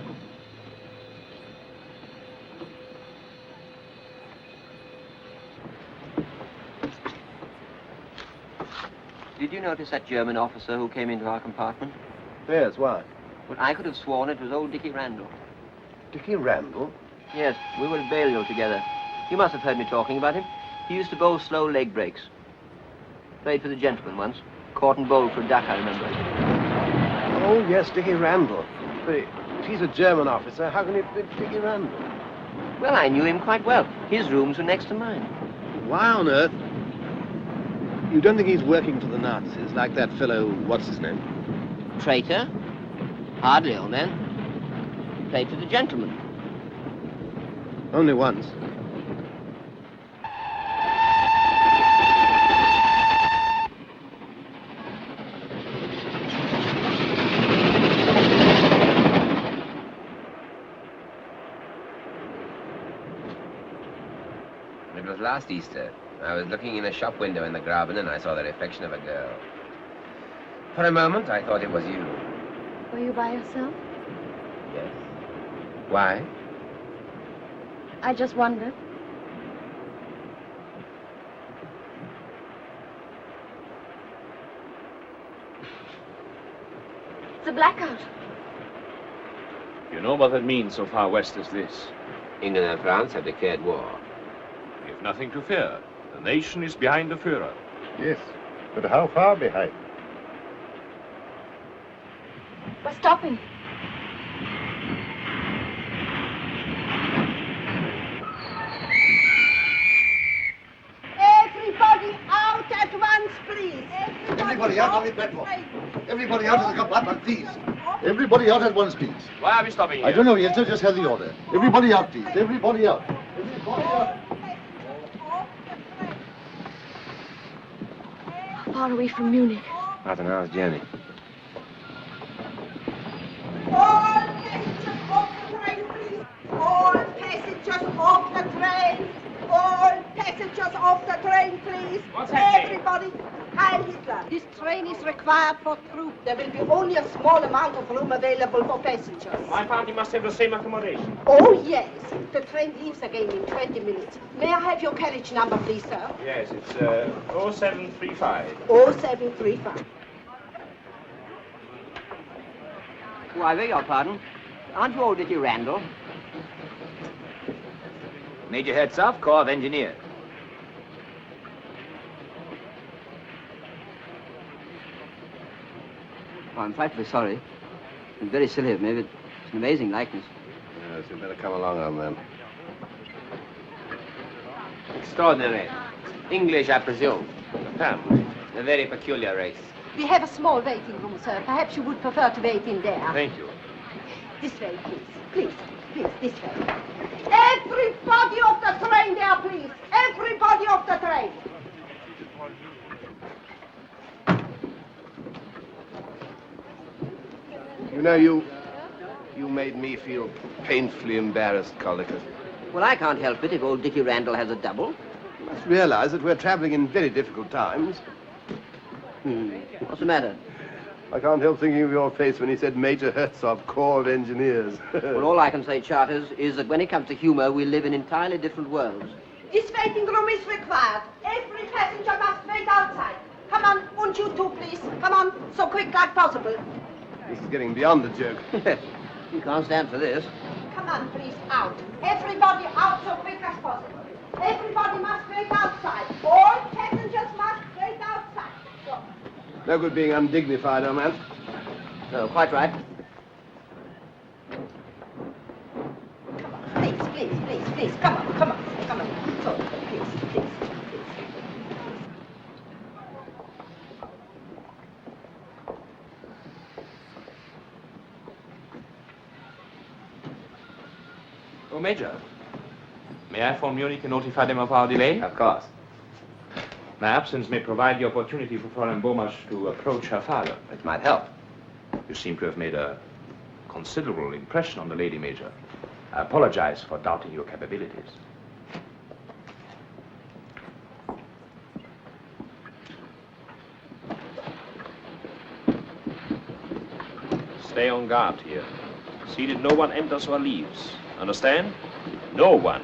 Did you notice that German officer who came into our compartment? Yes, why? Well, I could have sworn it was old Dickie Randall. Dickie Randall? Yes, we were at Balliol together. You must have heard me talking about him. He used to bowl slow leg breaks. Played for the gentleman once. Caught and bowled for a duck, I remember. Oh, yes, Dickie Randall. But if he's a German officer, how can it be Dickie Randall? Well, I knew him quite well. His rooms were next to mine. Why on earth? You don't think he's working for the Nazis, like that fellow, what's his name? Traitor? Hardly, old man. Played for the gentleman. Only once. It was last Easter. I was looking in a shop window in the Graben and I saw the reflection of a girl. For a moment, I thought it was you. Were you by yourself? Yes. Why? I just wondered. It's a blackout. You know what that means so far west as this? England and France have declared war. We have nothing to fear. The nation is behind the Führer. Yes, but how far behind? We're stopping. Everybody out at once, please. Everybody out on the platform. Everybody out of the compartment, please. Everybody out at once, please. Why are we stopping here? I don't know yet, sir. Just have the order. Everybody out, please. Everybody out. Everybody out. How far away from Munich? About an hour's journey. All passengers off the train, please. All passengers off the train. All passengers. passengers off the train, please. What's happening? Everybody. Heil Hitler. This train is required for troops. There will be only a small amount of room available for passengers. My party must have the same accommodation. Oh, yes. The train leaves again in 20 minutes. May I have your carriage number, please, sir? Yes, it's 0735. 0735. Oh, I beg your pardon. Aren't you old Dickie Randall? Major Hertzog, Corps of Engineers. Oh, I'm frightfully sorry. It's very silly of me, but it's an amazing likeness. Yes, you'd better come along, old man. Extraordinary. English, I presume. Family. A very peculiar race. We have a small waiting room, sir. Perhaps you would prefer to wait in there. Thank you. This way, please. Please, please, this way. Everybody off the train there, please. Everybody off the train. You know, you made me feel painfully embarrassed, Collicutt. Well, I can't help it if old Dickie Randall has a double. You must realize that we're traveling in very difficult times. What's the matter? I can't help thinking of your face when he said Major Hertzog, Corps of Engineers. Well, all I can say, Charters, is that when it comes to humor, we live in entirely different worlds. This waiting room is required. Every passenger must wait outside. Come on, and you too, please. Come on, so quick like possible. This is getting beyond the joke. You can't stand for this. Come on, please, out. Everybody out so quick as possible. Everybody must wait outside. All passengers must wait outside. So. No good being undignified, old man. No, quite right. Please, please, please, please. Come on, come on, come on. So, please, please. Oh, Major. May I phone Munich and notify them of our delay? Of course. My absence may provide the opportunity for Fräulein Bomasch to approach her father. It might help. You seem to have made a considerable impression on the lady, Major. I apologize for doubting your capabilities. Stay on guard here. See that no one enters or leaves. Understand? No one.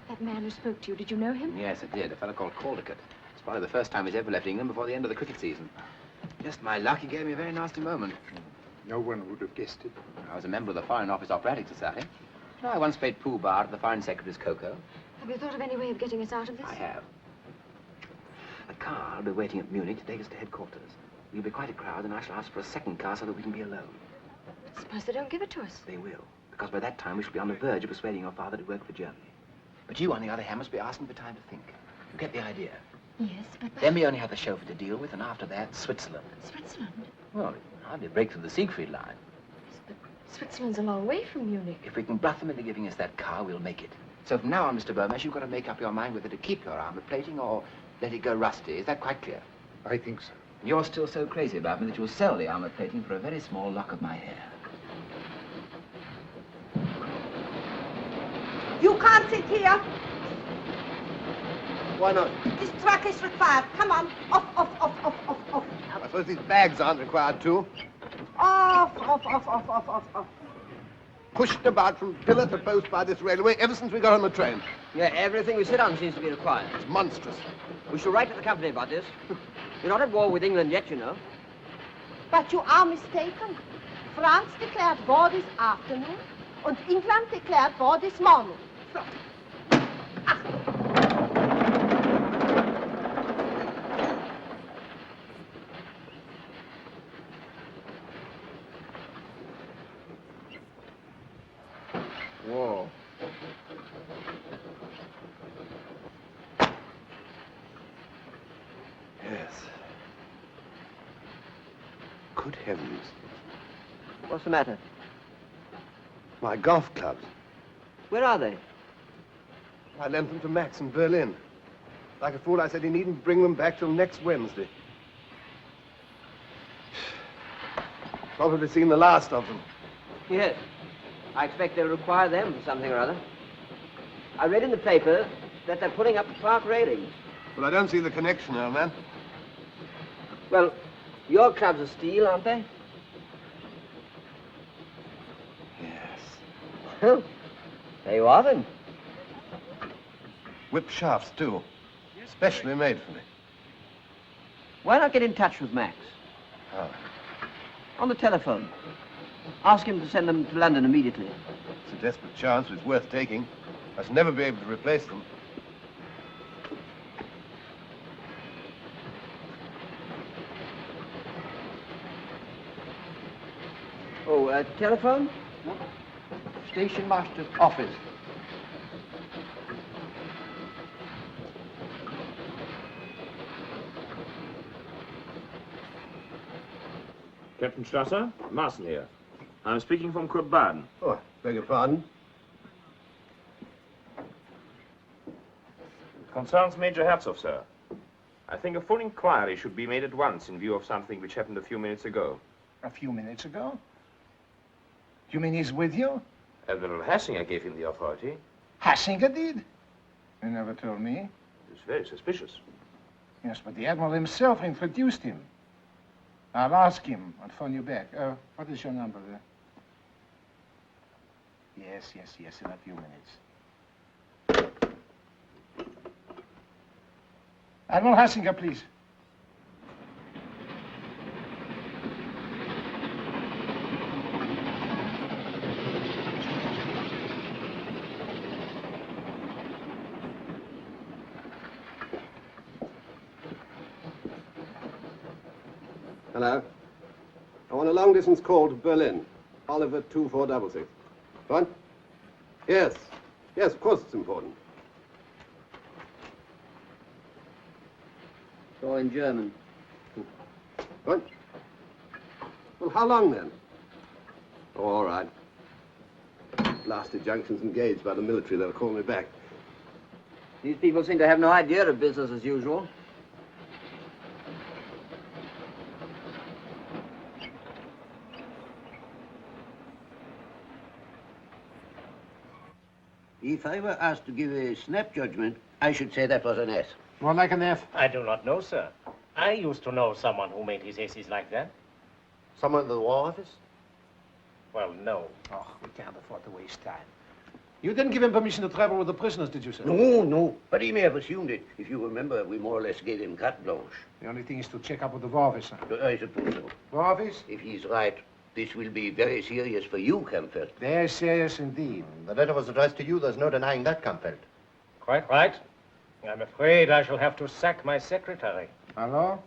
That man who spoke to you, did you know him? Yes, I did. A fellow called Caldicut. It's probably the first time he's ever left England before the end of the cricket season. Just my luck, he gave me a very nasty moment. No one would have guessed it. I was a member of the Foreign Office Operatic Society. I once played pool bar at the Foreign Secretary's cocoa. Have you thought of any way of getting us out of this? I have. A car will be waiting at Munich to take us to headquarters. We'll be quite a crowd, and I shall ask for a second car so that we can be alone. Suppose they don't give it to us. They will, because by that time we shall be on the verge of persuading your father to work for Germany. But you, on the other hand, must be asking for time to think. You get the idea? Yes, but... Then we only have the chauffeur to deal with, and after that, Switzerland. Switzerland? Well, we can hardly break through the Siegfried line. Yes, but Switzerland's a long way from Munich. If we can bluff them into giving us that car, we'll make it. So from now on, Mr. Burmese, you've got to make up your mind whether to keep your armor plating or let it go rusty. Is that quite clear? I think so. You're still so crazy about me that you'll sell the armor plating for a very small lock of my hair. You can't sit here. Why not? This truck is required. Come on. Off, off, off, off, off, off. I suppose these bags aren't required too. Off, off, off, off, off, off, off. Pushed about from pillar to post by this railway ever since we got on the train. Yeah, everything we sit on seems to be required. It's monstrous. We shall write to the company about this. We're not at war with England yet, you know. But you are mistaken. France declared war this afternoon, and England declared war this morning. So. Whoa. Yes. Good heavens. What's the matter? My golf clubs. Where are they? I lent them to Max in Berlin. Like a fool, I said he needn't bring them back till next Wednesday. Probably seen the last of them. Yes. I expect they'll require them for something or other. I read in the paper that they're putting up the park railings. Well, I don't see the connection, old man. Well, your clubs are steel, aren't they? Yes. Oh, there you are then. Whip shafts, too. Specially made for me. Why not get in touch with Max? How? On the telephone. Ask him to send them to London immediately. It's a desperate chance, but it's worth taking. I shall never be able to replace them. Oh, telephone? Station master's office. Captain Strasser, Marcel here. I'm speaking from Kurt Baden. Oh, I beg your pardon. It concerns Major Herzog, sir. I think a full inquiry should be made at once in view of something which happened a few minutes ago. A few minutes ago? You mean he's with you? Admiral Hassinger gave him the authority. Hassinger did? You never told me. It's very suspicious. Yes, but the Admiral himself introduced him. I'll ask him. I'll phone you back. What is your number there? Yes, in a few minutes. Admiral Hassinger, please. Hello. I want a long-distance call to Berlin. Oliver 2466. What? Yes. Yes, of course it's important. It's all in German. What? Well, how long then? Oh, all right. Blasted junction's engaged by the military. They'll call me back. These people seem to have no idea of business as usual. If I were asked to give a snap judgment, I should say that was an S. More like an F. I do not know, sir. I used to know someone who made his S's like that. Someone in the War Office? Well, no. Oh, we can't afford to waste time. You didn't give him permission to travel with the prisoners, did you, sir? No. But he may have assumed it. If you remember, we more or less gave him carte blanche. The only thing is to check up with the War Office, sir. I suppose so. War Office? If he's right, this will be very serious for you, Kampfeld. Very serious indeed. The letter was addressed to you. There's no denying that, Kampfeld. Quite right. I'm afraid I shall have to sack my secretary. Hello?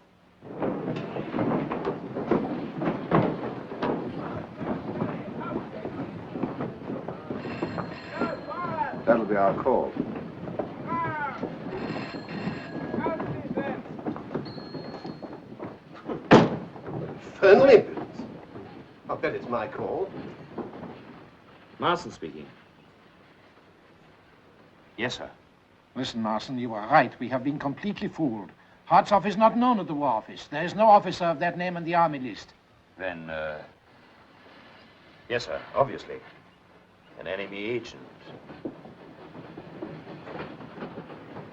That'll be our call. Infernal impudence. I'll bet it's my call. Marcel speaking. Yes, sir. Listen, Marson, you are right. We have been completely fooled. Hartzoff is not known at the War Office. There is no officer of that name on the Army list. Then, yes, sir, obviously. An enemy agent.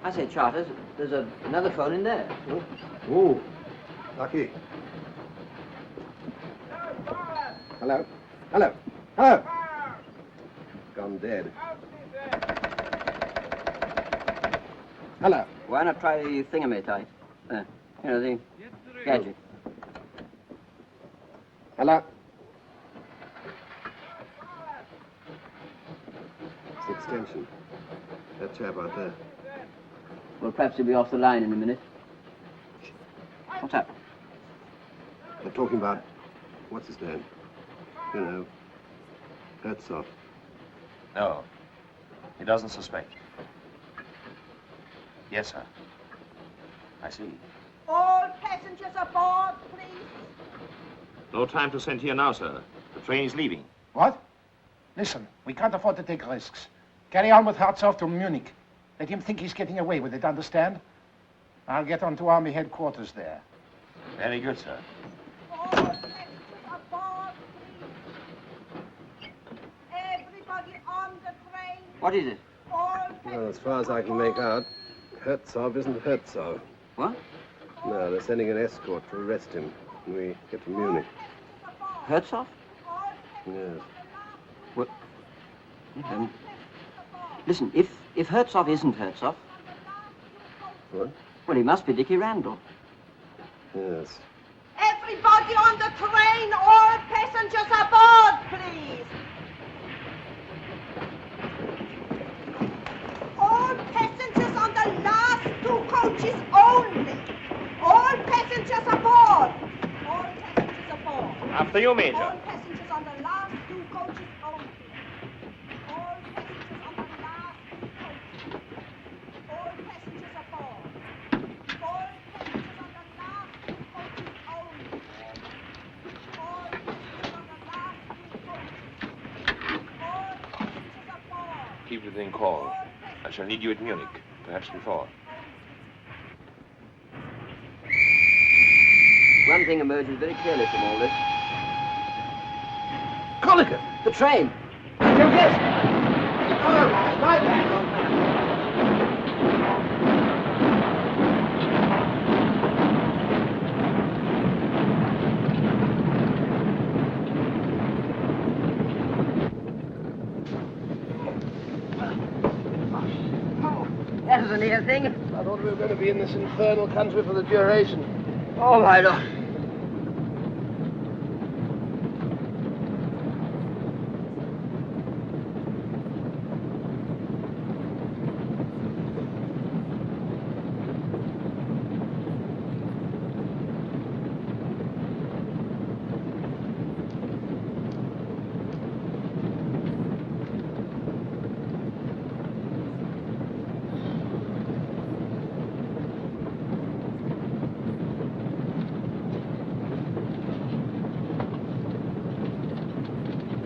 I say, Charters, there's another phone in there. Oh, lucky. Hello? Hello? Hello? Gone dead. Hello? Why not try the thingamate? You know, the gadget. Hello? It's the extension. That chap out there. Well, perhaps he'll be off the line in a minute. What's up? They're talking about, what's his name? You know, Herzog. No, he doesn't suspect. Yes, sir. I see. All passengers aboard, please. No time to send here now, sir. The train is leaving. What? Listen, we can't afford to take risks. Carry on with Hartzoff to Munich. Let him think he's getting away with it, understand? I'll get on to Army headquarters there. Very good, sir. All passengers aboard, What is it? Well, as far as I can make out, Herzog isn't Herzog. What? No, they're sending an escort to arrest him when we get to Munich. Herzog? Yes. What? Listen, if Herzog isn't Herzog... What? Well, he must be Dickie Randall. Yes. Everybody on the train, all passengers aboard, please. All passengers on the last 2 coaches only. All passengers aboard. All passengers aboard. After you, Major. All passengers on the last 2 coaches only. All passengers on the last 2 coaches. All passengers aboard. All passengers on the last 2 coaches only. All passengers on the last 2 coaches. All passengers aboard. Keep within call. I shall need you at Munich, perhaps before. One thing emerges very clearly from all this. Colligan! The train! Yes! That was a near thing. I thought we were going to be in this infernal country for the duration. Oh, my Lord.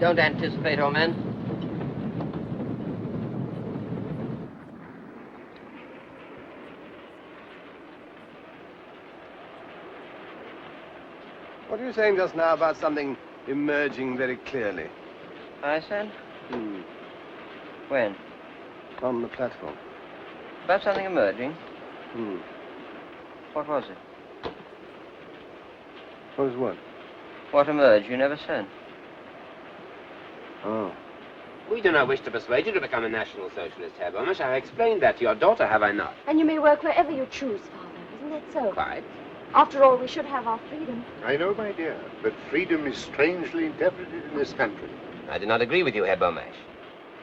Don't anticipate, old man. What were you saying just now about something emerging very clearly? I said? When? On the platform. About something emerging? What was it? What was what? What emerged? You never said. Oh. We do not wish to persuade you to become a National Socialist, Herr Bomisch. I have explained that to your daughter, have I not? And you may work wherever you choose, Father. Isn't that so? Quite. After all, we should have our freedom. I know, my dear, but freedom is strangely interpreted in this country. I do not agree with you, Herr Bomisch.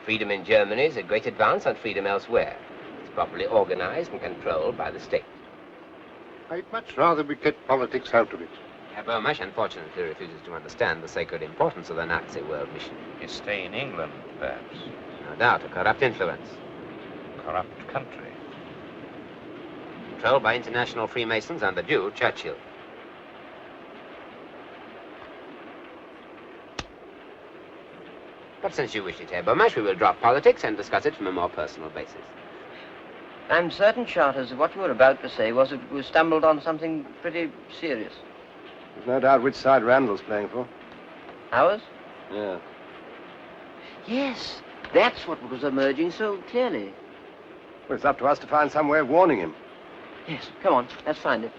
Freedom in Germany is a great advance on freedom elsewhere. It's properly organized and controlled by the state. I'd much rather we get politics out of it. Herr Bomisch unfortunately refuses to understand the sacred importance of the Nazi world mission. You stay in England, perhaps. No doubt, a corrupt influence. Corrupt country. Controlled by international Freemasons and the Jew, Churchill. But since you wish it, Herr Bomisch, we will drop politics and discuss it from a more personal basis. I'm certain, Charters, that what you were about to say was that we stumbled on something pretty serious. There's no doubt which side Randall's playing for. Ours? Yeah. Yes, that's what was emerging so clearly. Well, it's up to us to find some way of warning him. Yes, come on, let's find it.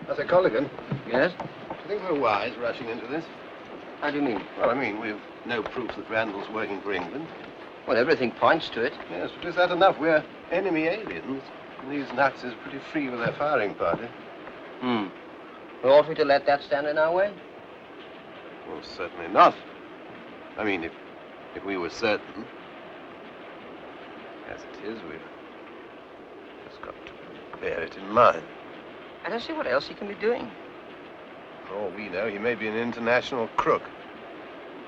I say, Colligan. Yes? Do you think we're wise rushing into this? How do you mean? Well, I mean, we've no proof that Randall's working for England. Well, everything points to it. Yes, but is that enough? We're enemy aliens. And these Nazis are pretty free with their firing party. Well, ought we to let that stand in our way? Well, certainly not. I mean, if we were certain. As it is, we've just got to bear it in mind. I don't see what else he can be doing. For all we know, he may be an international crook.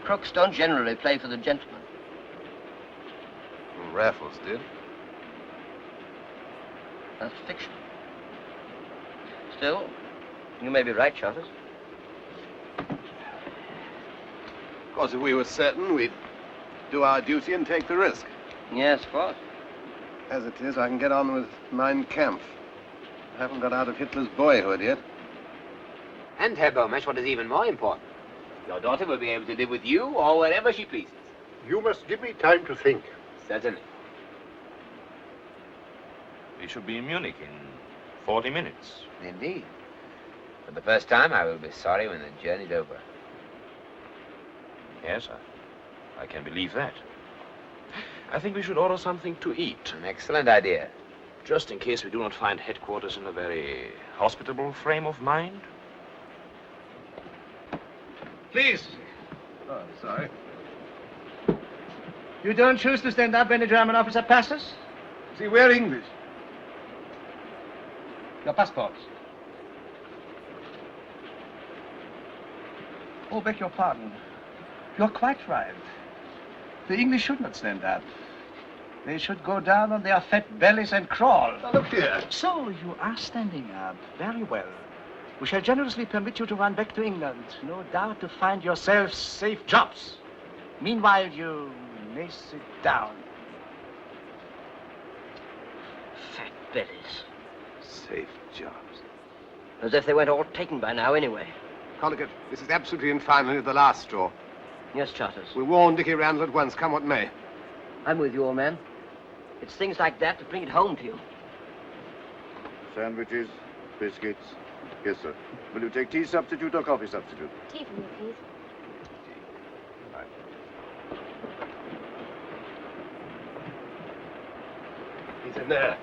Crooks don't generally play for the gentleman. Well, Raffles did. That's fiction. Still, you may be right, Charters. Of course, if we were certain, we'd do our duty and take the risk. Yes, of course. As it is, I can get on with Mein Kampf. I haven't got out of Hitler's boyhood yet. And, Herr Beaumarchais, what is even more important, your daughter will be able to live with you or wherever she pleases. You must give me time to think. Certainly. We should be in Munich in 40 minutes. Indeed. For the first time, I will be sorry when the journey's over. Yes, I can believe that. I think we should order something to eat. An excellent idea. Just in case we do not find headquarters in a very hospitable frame of mind. Please. Oh, sorry. You don't choose to stand up when the German officer passes? See, we're English. Your passports. Oh, beg your pardon. You're quite right. The English should not stand up. They should go down on their fat bellies and crawl. Now, look here. So you are standing up. Very well. We shall generously permit you to run back to England. No doubt to find yourselves safe jobs. Meanwhile, you may sit down. Fat bellies. Safe jobs. As if they weren't all taken by now anyway. Collicut, this is absolutely and finally the last straw. Yes, Charters. We'll warn Dickie Randall at once, come what may. I'm with you, old man. It's things like that that bring it home to you. Sandwiches, biscuits. Yes, sir. Will you take tea substitute or coffee substitute? Tea for me, please. He's in there.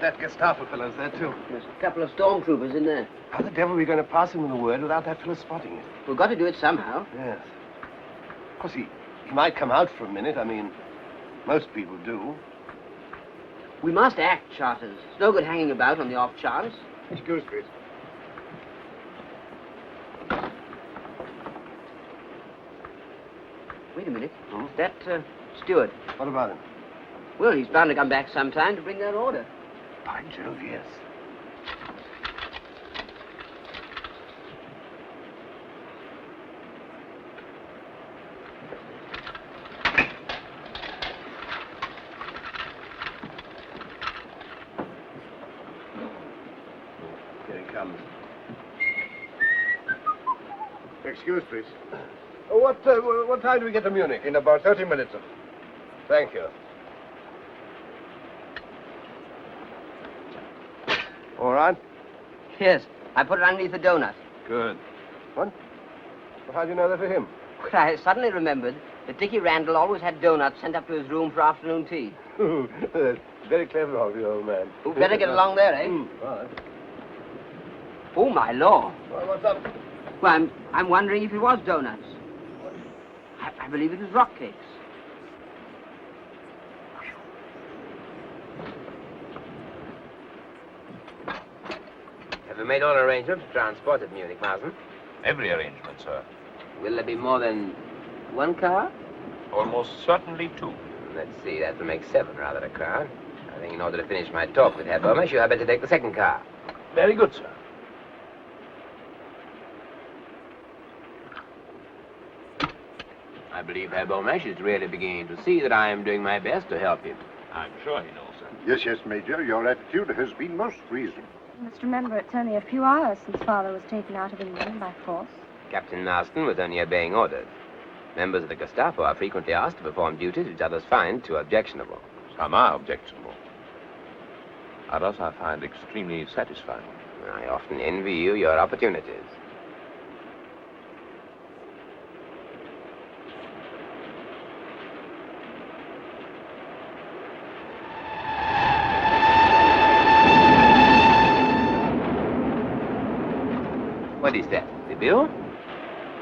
That Gestapo fellow's there, too. There's a couple of stormtroopers in there. How the devil are we going to pass him with a word without that fellow spotting it? We've got to do it somehow. Yes. Of course, he might come out for a minute. I mean, most people do. We must act, Charters. It's no good hanging about on the off chance. Excuse me. Wait a minute. That steward. What about him? Well, he's bound to come back sometime to bring that order. By Jove, yes. Here he comes. Excuse, please. Oh, what time do we get to Munich? In about 30 minutes, sir. Thank you. All right? Yes, I put it underneath the donut. Good. What? Well, how do you know that for him? But I suddenly remembered that Dickie Randall always had donuts sent up to his room for afternoon tea. Very clever of you, old man. We'd better get along there, eh? All right. Oh, my law. Well, what's up? Well, I'm wondering if it was donuts. I believe it was rock cakes. Have you made all arrangements to transport at Munich, Marsden? Every arrangement, sir. Will there be more than one car? Almost certainly two. Let's see, that will make 7 rather a crowd. I think in order to finish my talk with Herr Beaumarchais, you had better take the second car. Very good, sir. I believe Herr Beaumarchais is really beginning to see that I am doing my best to help him. I'm sure he knows, sir. Yes, yes, Major. Your attitude has been most reasonable. You must remember it's only a few hours since Father was taken out of England by force. Captain Marston was only obeying orders. Members of the Gestapo are frequently asked to perform duties which others find too objectionable. Some are objectionable. Others I find extremely satisfying. I often envy you your opportunities. What is that? The bill?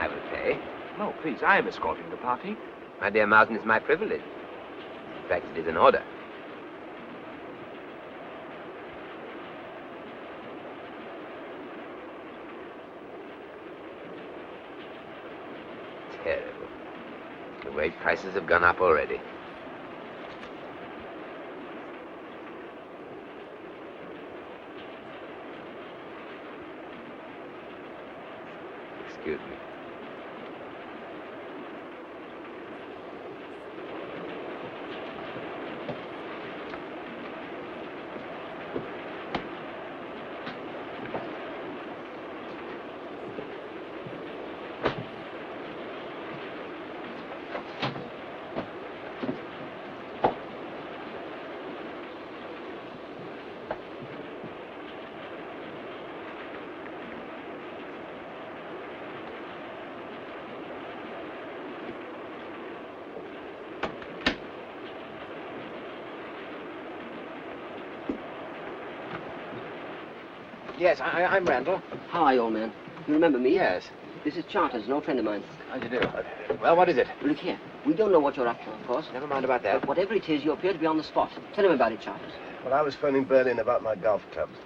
I will pay. No, please, I am escorting the party. My dear Marsden, it's my privilege. In fact, it is an order. Terrible. The way prices have gone up already. Excuse me. Yes, I'm Randall. How are you, old man? You remember me? Yes. This is Charters, an old friend of mine. How do you do? Well, what is it? Look here. We don't know what you're up to, of course. Never mind about that. But whatever it is, you appear to be on the spot. Tell him about it, Charters. Well, I was phoning Berlin about my golf clubs.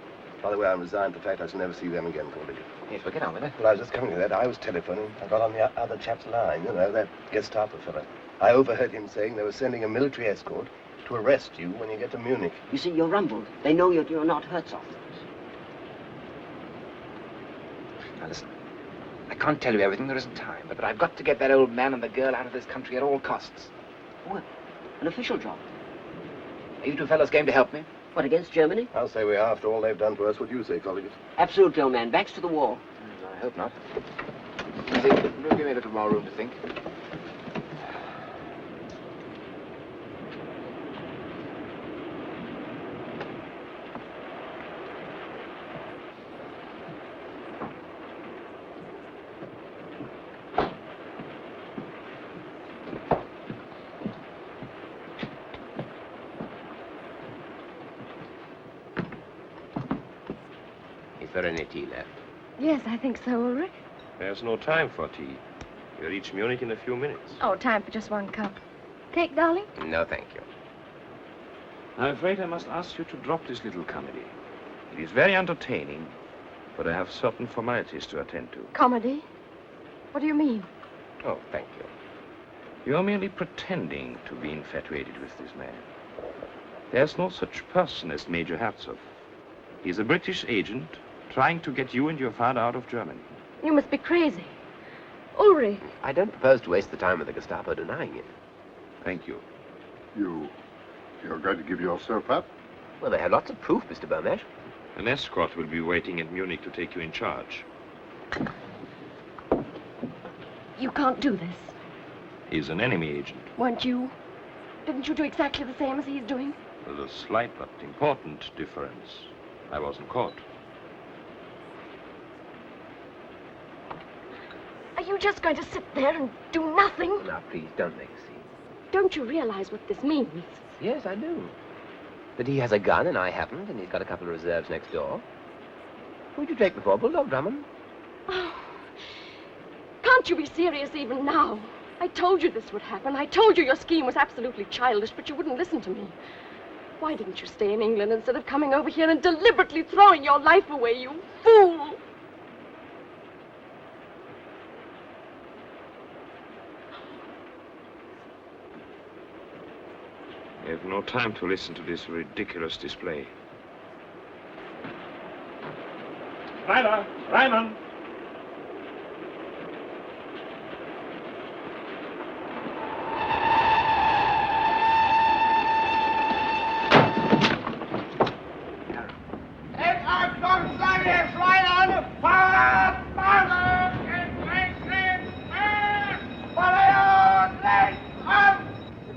By the way, I'm resigned. The fact I shall never see them again, Cordy. Yes, well, get on with it. Well, I was just coming to that. I was telephoning. I got on the other chap's line, you know, that Gestapo fellow. I overheard him saying they were sending a military escort to arrest you when you get to Munich. You see, you're rumbled. They know you're not Herzog. Now, listen. I can't tell you everything. There isn't time. But I've got to get that old man and the girl out of this country at all costs. What? An official job? Are you two fellows game to help me? What, against Germany? I'll say we are, after all they've done to us. What do you say, colleagues? Absolutely, old man. Backs to the wall. I hope not. Easy. Give me a little more room to think. Is there any tea left? Yes, I think so, Ulrich. There's no time for tea. We'll reach Munich in a few minutes. Oh, time for just one cup. Cake, darling? No, thank you. I'm afraid I must ask you to drop this little comedy. It is very entertaining, but I have certain formalities to attend to. Comedy? What do you mean? Oh, thank you. You're merely pretending to be infatuated with this man. There's no such person as Major Herzog. He's a British agent trying to get you and your father out of Germany. You must be crazy. Ulrich. I don't propose to waste the time of the Gestapo denying it. Thank you. You're going to give yourself up? Well, they have lots of proof, Mr. Bermesh. An escort will be waiting at Munich to take you in charge. You can't do this. He's an enemy agent. Weren't you? Didn't you do exactly the same as he's doing? With a slight but important difference. I wasn't caught. Are you just going to sit there and do nothing? Now, please, don't make a scene. Don't you realize what this means? Yes, I do. That he has a gun and I haven't, and he's got a couple of reserves next door. Who'd you take before, Bulldog Drummond? Oh, can't you be serious even now? I told you this would happen. I told you your scheme was absolutely childish, but you wouldn't listen to me. Why didn't you stay in England instead of coming over here and deliberately throwing your life away, you fool? I have no time to listen to this ridiculous display. Ryder! Ryman!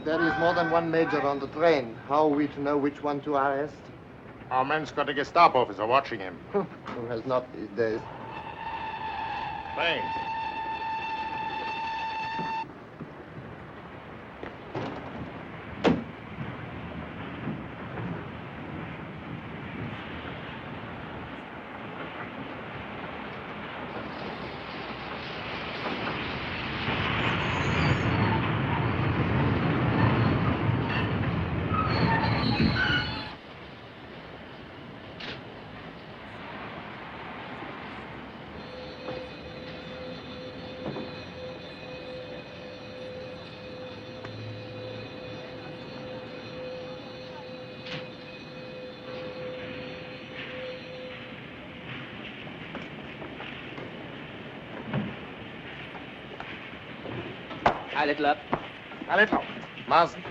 There is more than one major on the train. How are we to know which one to arrest? Our man's got a Gestapo officer watching him. Who has not these days? Thanks. Hi, little up. A little. Marsden.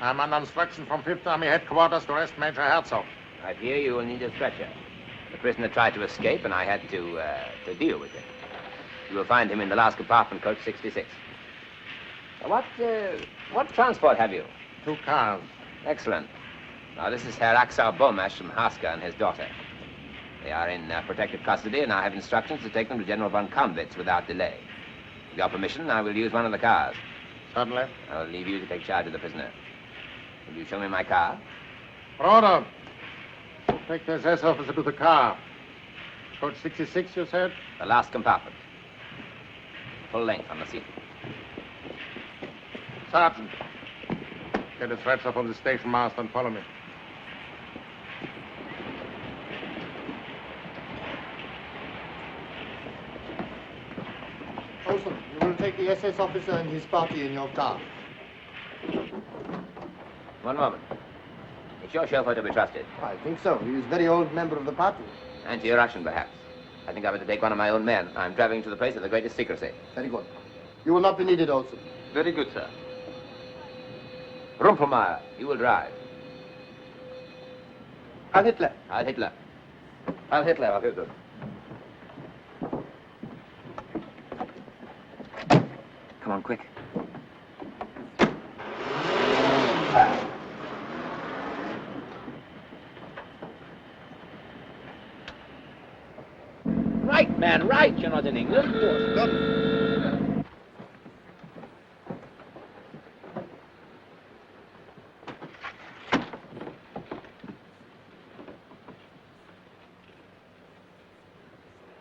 I'm under instruction from 5th Army headquarters to arrest Major Herzog. I fear you will need a stretcher. The prisoner tried to escape, and I had to deal with him. You will find him in the last compartment, coach 66. What transport have you? 2 cars. Excellent. Now, this is Herr Axel Bomash from Haska and his daughter. They are in protective custody, and I have instructions to take them to General von Kampwitz without delay. With your permission, I will use one of the cars. Certainly. I will leave you to take charge of the prisoner. Will you show me my car? Broder, take the SS officer to the car. Coach 66, you said? The last compartment. Full length on the seat. Sergeant, get a stretcher from the station master and follow me. Olson, you will take the SS officer and his party in your car. One moment. Is your chauffeur to be trusted? I think so. He is a very old member of the party. Anti-Russian, perhaps. I think I better take one of my own men. I'm traveling to the place of the greatest secrecy. Very good. You will not be needed, Olson. Very good, sir. Rumpelmeyer, you will drive. Heil Hitler. Heil Hitler. Heil Hitler, Herr Hitler. Come on, quick. Right, man, right. You're not in England. Stop.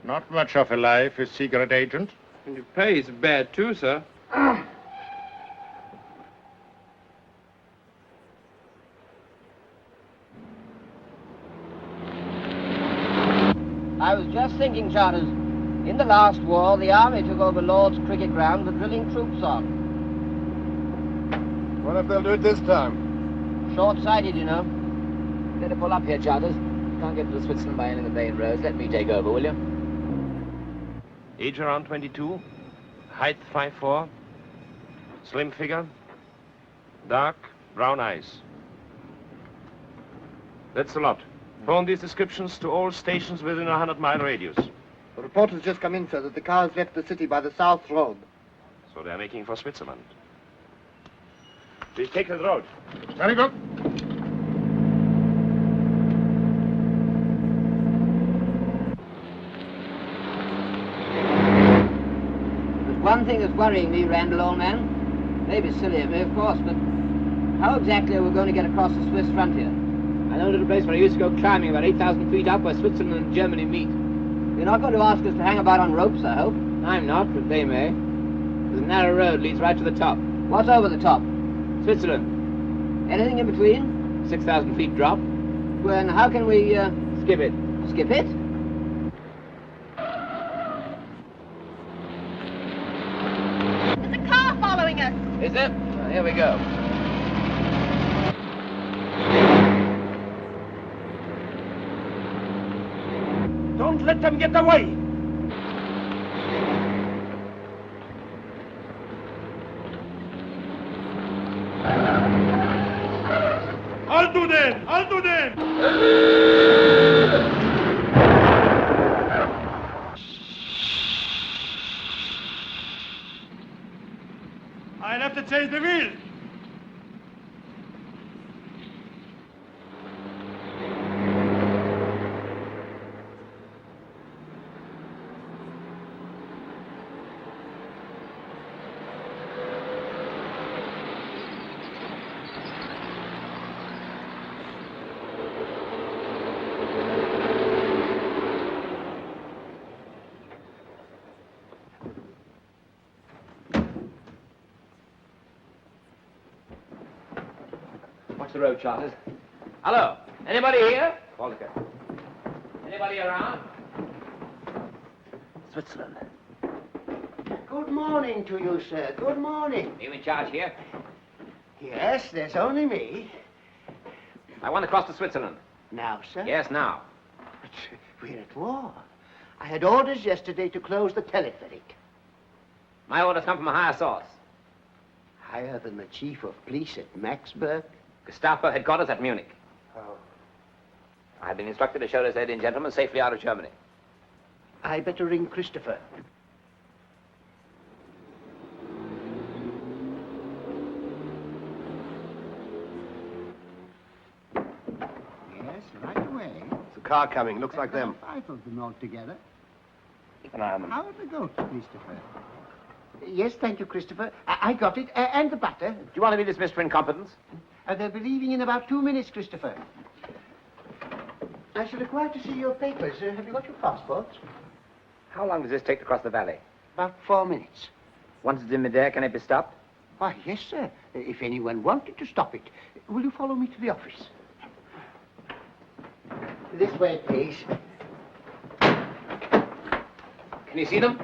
Not much of a life, a secret agent. And your pay is bad too, sir. I was just thinking, Charters, in the last war, the army took over Lord's cricket ground for drilling troops on. What if they'll do it this time? Short-sighted, you know. Better pull up here, Charters. Can't get to Switzerland by any of the main roads. Let me take over, will you? Age around 22. Height 5'4". Slim figure. Dark brown eyes. That's a lot. Phone these descriptions to all stations within a 100-mile radius. The report has just come in, sir, that the car has left the city by the South Road. So they're making for Switzerland. Please take that road. Very good. There's one thing that's worrying me, Randall, old man. Maybe silly of me, of course, but how exactly are we going to get across the Swiss frontier? I know a little place where I used to go climbing about 8,000 feet up where Switzerland and Germany meet. You're not going to ask us to hang about on ropes, I hope? I'm not, but they may. There's a narrow road leads right to the top. What's over the top? Switzerland. Anything in between? 6,000 feet drop. Well, and how can we, Skip it. skip it? There's a car following us. Is there? Well, here we go. Don't let them get away. I'll do them! I'll do them! I'll have to change the wheel. Watch the road, Charters. Hello. Anybody here? Waldecker. Anybody around? Switzerland. Good morning to you, sir. Good morning. You in charge here? Yes, there's only me. I want to cross to Switzerland. Now, sir? Yes, now. But we're at war. I had orders yesterday to close the telepheric. My orders come from a higher source. Higher than the chief of police at Maxburg? Gestapo headquarters at Munich. Oh. I've been instructed to show this lady and gentleman safely out of Germany. I better ring Christopher. Yes, right away. It's a car coming. Looks like them. 5 of them altogether. Keep an eye on them. How are the goats, Christopher? Yes, thank you, Christopher. I got it. And the butter. Do you want to be dismissed for incompetence? They'll be leaving in about 2 minutes, Christopher. I shall require to see your papers. Have you got your passports? How long does this take to cross the valley? About 4 minutes. Once it's in midair, can it be stopped? Why, yes, sir. If anyone wanted to stop it. Will you follow me to the office? This way, please. Can you see them?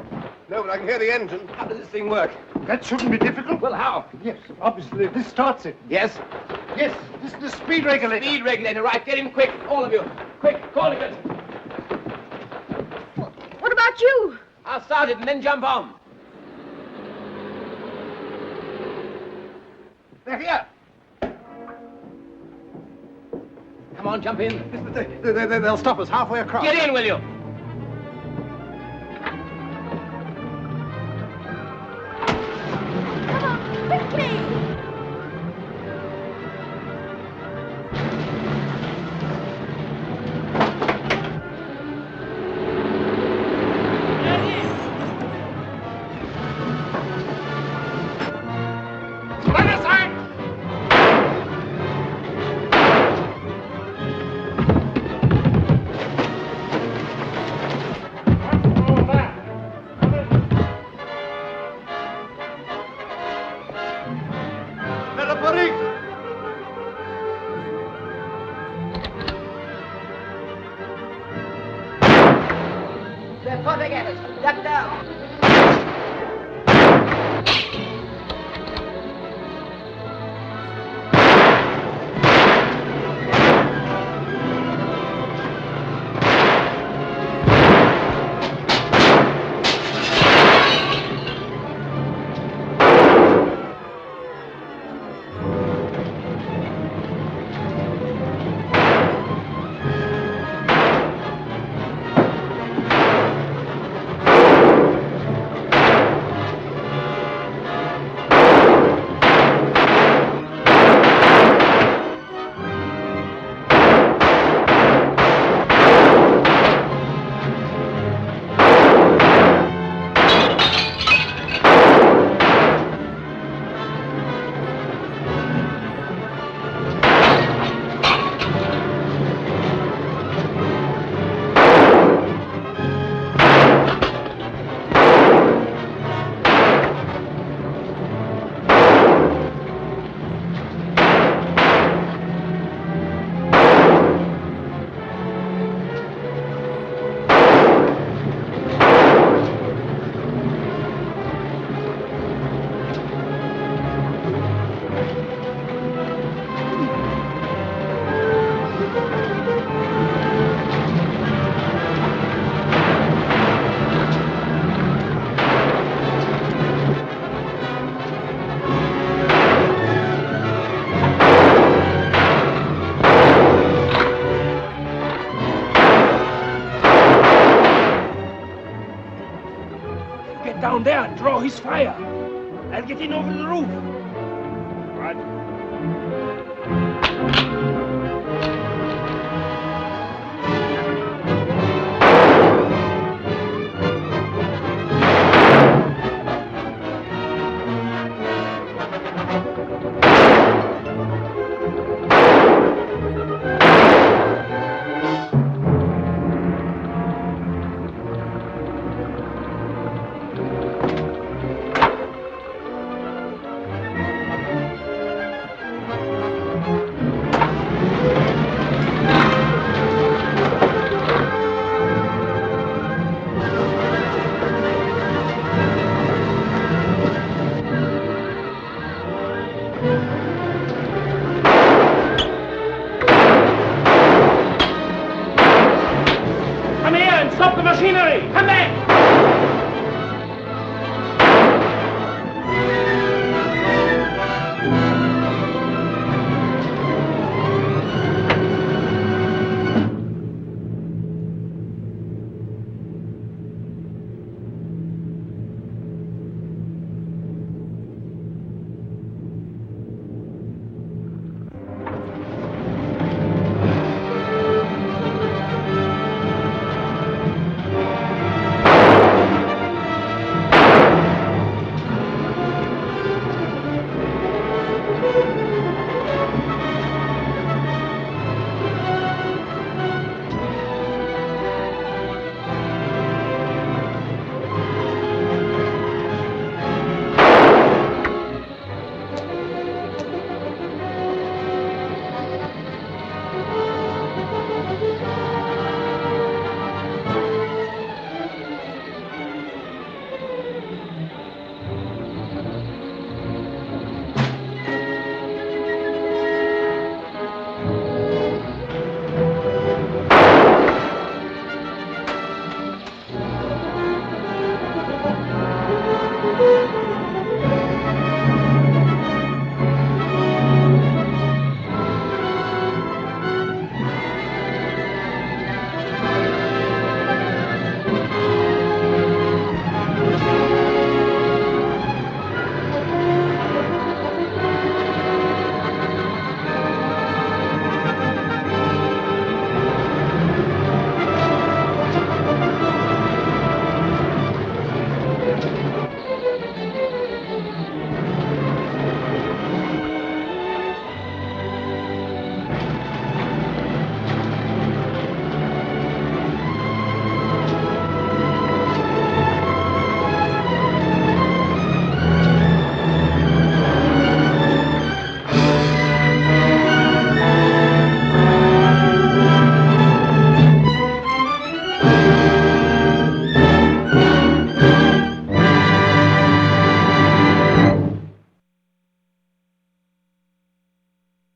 No, but I can hear the engine. How does this thing work? That shouldn't be difficult. Well, how? Yes, obviously. This starts it. Yes? Yes, this is the speed regulator. Speed regulator, right. Get in quick, all of you. Quick, call it. What about you? I'll start it and then jump on. They're here. Come on, jump in. They'll stop us halfway across. Get in, will you? Come on, quickly! They're pointing at us. Duck down. Get down there and draw his fire. I'll get in over the roof. Right. Come here and stop the machinery! Come back!